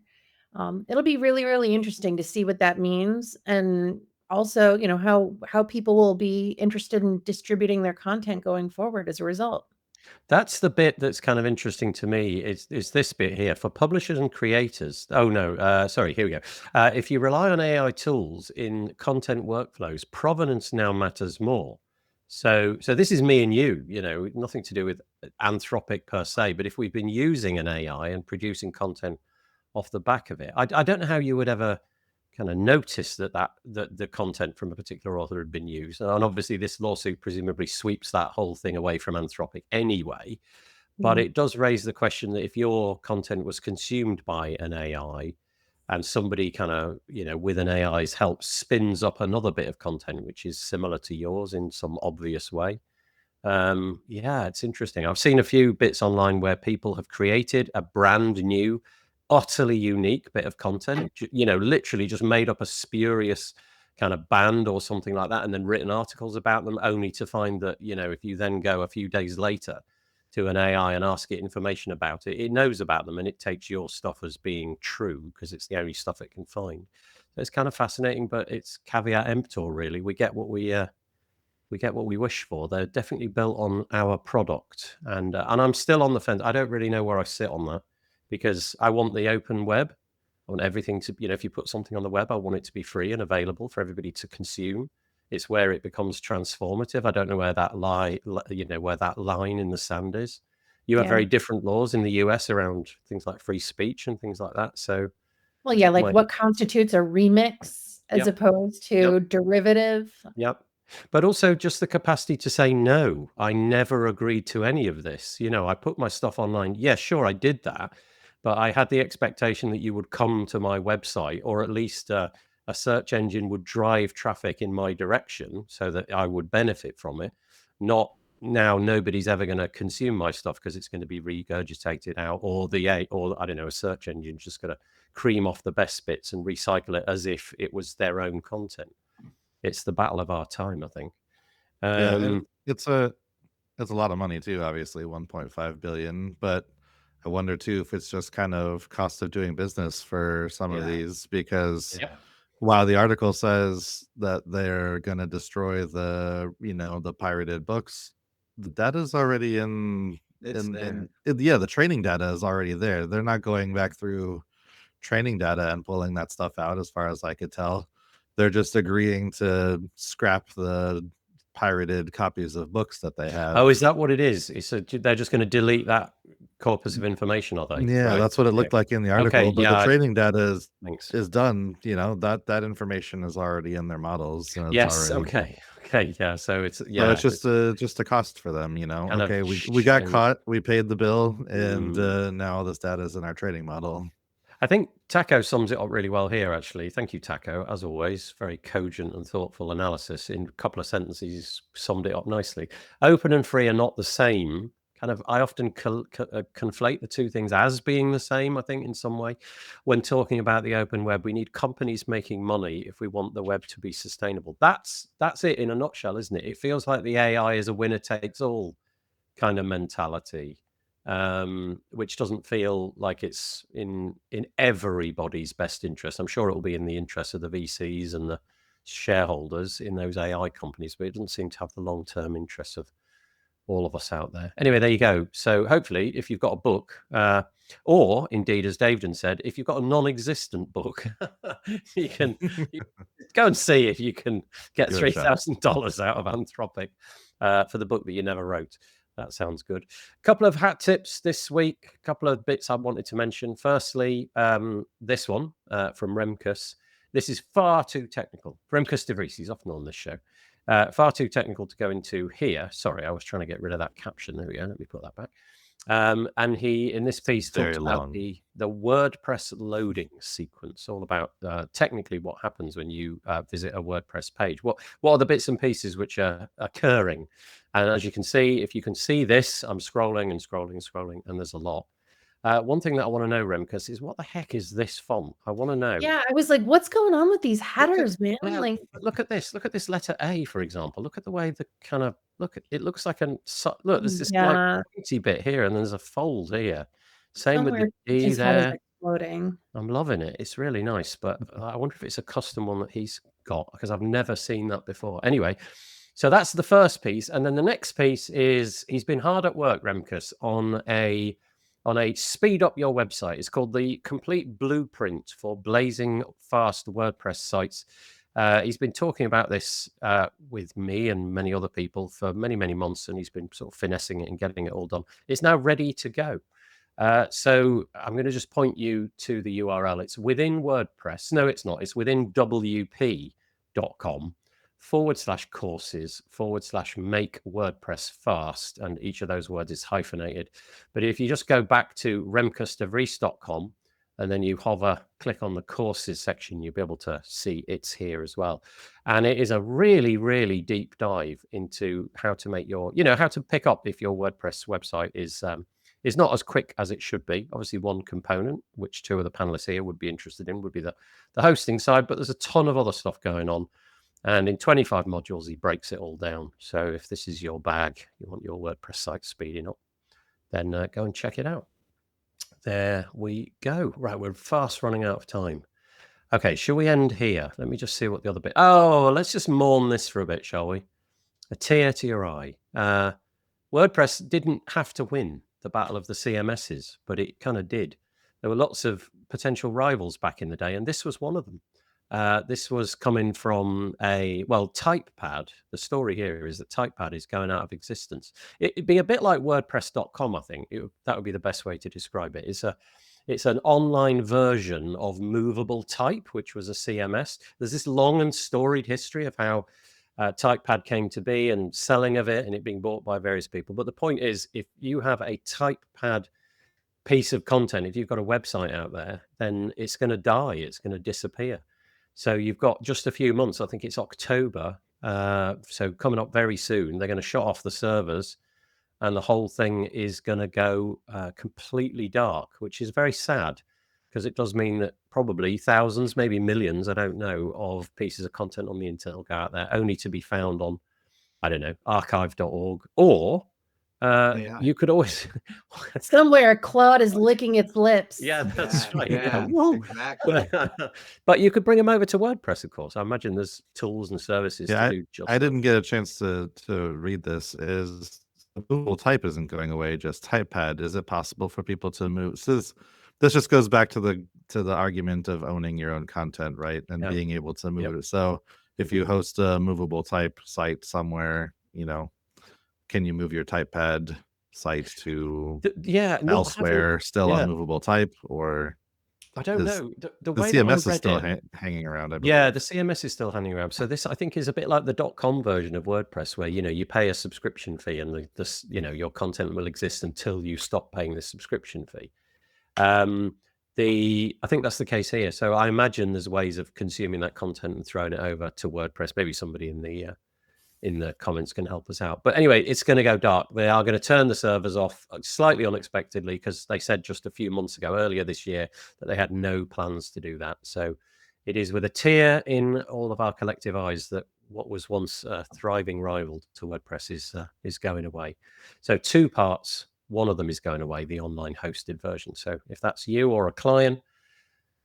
It'll be really, really interesting to see what that means, and also how people will be interested in distributing their content going forward as a result. That's the bit that's kind of interesting to me, is this bit here. For publishers and creators, sorry, here we go. If you rely on AI tools in content workflows, provenance now matters more. So this is me and you, nothing to do with Anthropic per se, but if we've been using an AI and producing content off the back of it, I don't know how you would ever kind of notice that the content from a particular author had been used. And obviously this lawsuit presumably sweeps that whole thing away from Anthropic anyway. But it does raise the question that if your content was consumed by an AI and somebody kind of, with an AI's help, spins up another bit of content which is similar to yours in some obvious way. It's interesting. I've seen a few bits online where people have created a brand new, utterly unique bit of content, literally just made up a spurious kind of band or something like that, and then written articles about them, only to find that, if you then go a few days later to an AI and ask it information about it, it knows about them and it takes your stuff as being true because it's the only stuff it can find. So it's kind of fascinating, but it's caveat emptor, really. We get what we wish for. They're definitely built on our product, and I'm still on the fence. I don't really know where I sit on that, because I want the open web. I want everything to, if you put something on the web, I want it to be free and available for everybody to consume. It's where it becomes transformative. I don't know where that where that line in the sand is. You have Yeah. very different laws in the US around things like free speech and things like that. So, Well, yeah, like my- what constitutes a remix as Yep. opposed to derivative. Yep. But also just the capacity to say, no, I never agreed to any of this. I put my stuff online. Yeah, sure, I did that. But I had the expectation that you would come to my website, or at least a search engine would drive traffic in my direction so that I would benefit from it. Not now nobody's ever going to consume my stuff because it's going to be regurgitated out, or I don't know, a search engine just going to cream off the best bits and recycle it as if it was their own content. It's the battle of our time, I think. It's a lot of money too, obviously 1.5 billion, but I wonder too if it's just kind of cost of doing business for some of these, because while the article says that they're going to destroy the pirated books, the data's already the training data is already there. They're not going back through training data and pulling that stuff out, as far as I could tell. They're just agreeing to scrap the pirated copies of books that they have. Oh, is that what it is? They're just going to delete that corpus of information, are they? Yeah, Right. that's what it looked like in the article. Okay, but the training data is done. That information is already in their models. And yes. already... Okay. Yeah. So it's So it's just a cost for them. Okay, we got caught. We paid the bill, and now all this data is in our training model. I think Taco sums it up really well here, actually. Thank you, Taco. As always, very cogent and thoughtful analysis. In a couple of sentences, he's summed it up nicely. Open and free are not the same. I often conflate the two things as being the same, I think, in some way. When talking about the open web, we need companies making money if we want the web to be sustainable. That's it in a nutshell, isn't it? It feels like the AI is a winner takes all kind of mentality. Which doesn't feel like it's in everybody's best interest. I'm sure it will be in the interest of the VCs and the shareholders in those AI companies, but it doesn't seem to have the long-term interests of all of us out there. Anyway, there you go. So hopefully, if you've got a book, or indeed, as Davidson said, if you've got a non-existent book, you can go and see if you can get $3,000 out of Anthropic for the book that you never wrote. That sounds good. A couple of hat tips this week. A couple of bits I wanted to mention. Firstly, this one from Remkus. This is far too technical. Remkus de Vries, he's often on this show. Far too technical to go into here. Sorry, I was trying to get rid of that caption. There we go. Let me put that back. And he, in this piece, talks about the WordPress loading sequence, all about technically what happens when you visit a WordPress page. What are the bits and pieces which are occurring? And as you can see, if you can see this, I'm scrolling and scrolling, and there's a lot. One thing that I want to know, Remkus, is what the heck is this font? I want to know. Yeah, I was like, what's going on with these headers, man? Look at this. Look at this letter A, for example. Look at the way the kind of it looks like there's this like pointy bit here, and there's a fold here. Same with the D there. Exploding. I'm loving it. It's really nice, but I wonder if it's a custom one that he's got, because I've never seen that before. Anyway, so that's the first piece, and then the next piece is he's been hard at work, Remkus, on a speed up your website. It's called the Complete Blueprint for Blazing Fast WordPress Sites. He's been talking about this with me and many other people for many, many months, and he's been sort of finessing it and getting it all done. It's now ready to go. So I'm going to just point you to the URL. It's within WordPress. No, it's not. It's within wp.com/courses/make WordPress fast. And each of those words is hyphenated. But if you just go back to remkusdevries.com and then you click on the courses section, you'll be able to see it's here as well. And it is a really, really deep dive into how to make how to pick up if your WordPress website is not as quick as it should be. Obviously, one component, which two of the panelists here would be interested in, would be the hosting side, but there's a ton of other stuff going on. And in 25 modules, he breaks it all down. So if this is your bag, you want your WordPress site speeding up, then go and check it out. There we go. Right, we're fast running out of time. Okay, shall we end here? Let me just see what the other bit... Oh, let's just mourn this for a bit, shall we? A tear to your eye. WordPress didn't have to win the battle of the CMSs, but it kind of did. there were lots of potential rivals back in the day, and this was one of them. This was coming from TypePad. The story here is that TypePad is going out of existence. It'd be a bit like WordPress.com, I think. That would be the best way to describe it. It's an online version of Movable Type, which was a CMS. There's this long and storied history of how TypePad came to be and selling of it and it being bought by various people. But the point is, if you have a TypePad piece of content, if you've got a website out there, then it's going to die. It's going to disappear. So you've got just a few months. I think it's October. So coming up very soon, they're going to shut off the servers and the whole thing is going to go completely dark, which is very sad because it does mean that probably thousands, maybe millions, I don't know, of pieces of content on the internet will go out there only to be found on, I don't know, archive.org, or you could always somewhere Claude is licking its lips. Yeah, that's right. Yeah, Woo. exactly. But you could bring them over to WordPress, of course. I imagine there's tools and services to do just I didn't get a chance to read this. Is Movable Type isn't going away, just TypePad. Is it possible for people to move? So this just goes back to the argument of owning your own content, right? And being able to move it. So if you host a movable type site somewhere, can you move your TypePad site to elsewhere still on movable type? Or I don't know. The way CMS is still hanging around. I believe. Yeah, the CMS is still hanging around. So this, I think, is a bit like the .com version of WordPress, where you pay a subscription fee, and your content will exist until you stop paying the subscription fee. I think that's the case here. So I imagine there's ways of consuming that content and throwing it over to WordPress. Maybe somebody in the comments can help us out. But anyway, it's going to go dark. They are going to turn the servers off slightly unexpectedly, because they said just a few months ago, earlier this year, that they had no plans to do that. So it is with a tear in all of our collective eyes that what was once a thriving rival to WordPress is going away. So 2 parts. One of them is going away, the online hosted version. So if that's you or a client,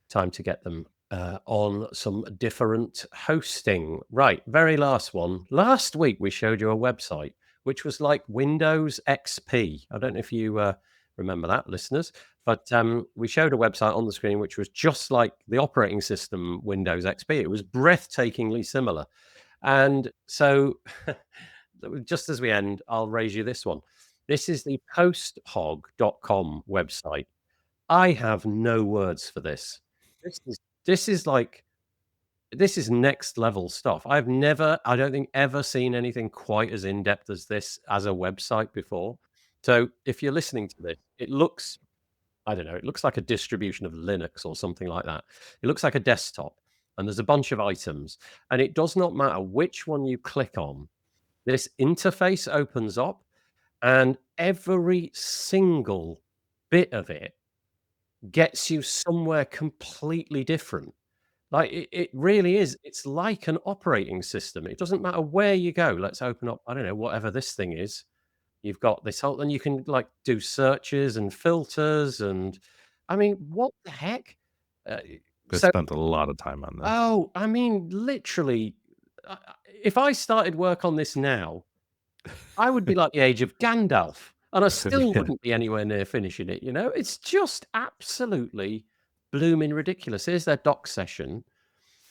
time to get them on some different hosting. Right, very last one. Last week we showed you a website which was like Windows XP. I don't know if you remember that, listeners, but we showed a website on the screen which was just like the operating system Windows XP. It was breathtakingly similar. And so just as we end, I'll raise you this one. This is the posthog.com website. I have no words for this. This is next level stuff. I've never, I don't think, ever seen anything quite as in depth as this as a website before. So if you're listening to this, it looks, I don't know, it looks like a distribution of Linux or something like that. It looks like a desktop, and there's a bunch of items, and it does not matter which one you click on. This interface opens up, and every single bit of it gets you somewhere completely different. Like it really is. It's like an operating system. It doesn't matter where you go. Let's open up, I don't know, whatever this thing is. You've got this whole, and you can like do searches and filters, and I mean, what the heck? I spent a lot of time on this. Oh, I mean, literally, if I started work on this now, I would be like the age of Gandalf, and I still wouldn't be anywhere near finishing it. It's just absolutely blooming ridiculous. Here's their doc session.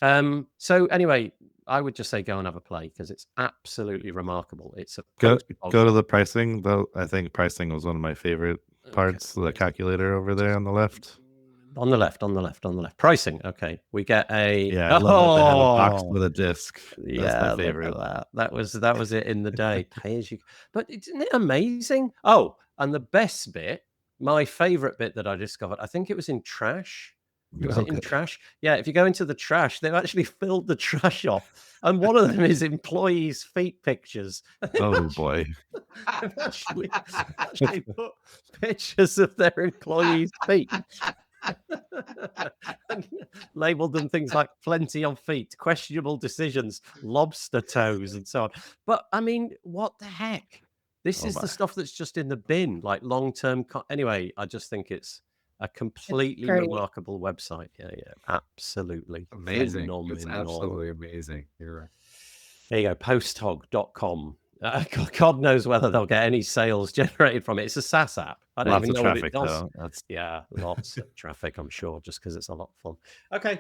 So anyway, I would just say go and have a play, because it's absolutely remarkable. It's go to the pricing, though. I think pricing was one of my favorite parts. Okay. The calculator over there on the left. On the left. Pricing. Okay, we get a They had a box with a disc. That's my favorite. That was it in the day. Pay as you. But isn't it amazing? Oh, and the best bit, my favorite bit that I discovered, I think it was in trash. Was it in trash? Yeah, if you go into the trash, they've actually filled the trash off, and one of them is employees' feet pictures. Oh boy! They've actually put pictures of their employees' feet. And labeled them things like plenty of feet, questionable decisions, lobster toes, and so on. But I mean, what the heck? This is the stuff that's just in the bin, like long-term. Anyway, I just think it's a completely remarkable website. Yeah, absolutely amazing. Phenomenal. It's absolutely amazing. You're right. There you go, posthog.com. God knows whether they'll get any sales generated from it. It's a SaaS app. I don't Lots even of know what it traffic, does. though. That's Yeah, lots of traffic, I'm sure, just because it's a lot of fun. Okay,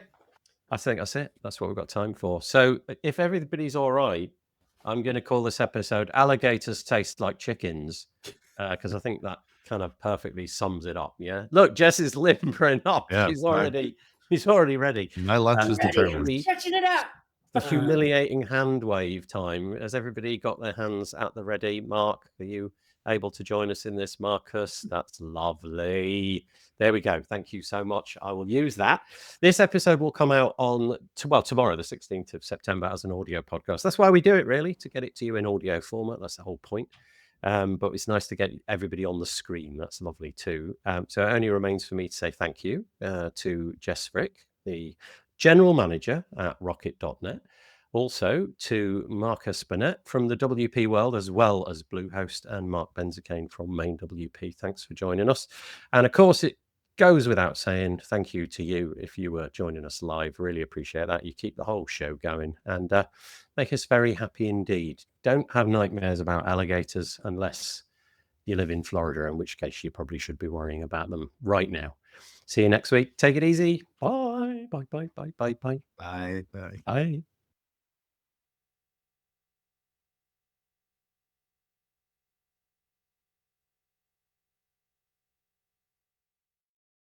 I think that's it. That's what we've got time for. So if everybody's all right, I'm going to call this episode Alligators Taste Like Chickens, because I think that kind of perfectly sums it up. Yeah. Look, Jess is limbering up. Yeah, He's already ready. my lunch is Ready, determined. stretching it out. The humiliating hand wave time. Has everybody got their hands at the ready? Mark, are you able to join us in this? Marcus, that's lovely. There we go. Thank you so much. I will use that. This episode will come out on, tomorrow, the 16th of September, as an audio podcast. That's why we do it, really, to get it to you in audio format. That's the whole point. But it's nice to get everybody on the screen. That's lovely too. So it only remains for me to say thank you to Jess Frick, the General Manager at Rocket.net. Also to Marcus Burnette from the WP world, as well as Bluehost, and Marc Benzakein from Main WP. Thanks for joining us. And of course, it goes without saying thank you to you if you were joining us live. Really appreciate that. You keep the whole show going and make us very happy indeed. Don't have nightmares about alligators unless you live in Florida, in which case you probably should be worrying about them right now. See you next week. Take it easy. Bye. Bye. Bye. Bye. Bye. Bye. Bye. Bye.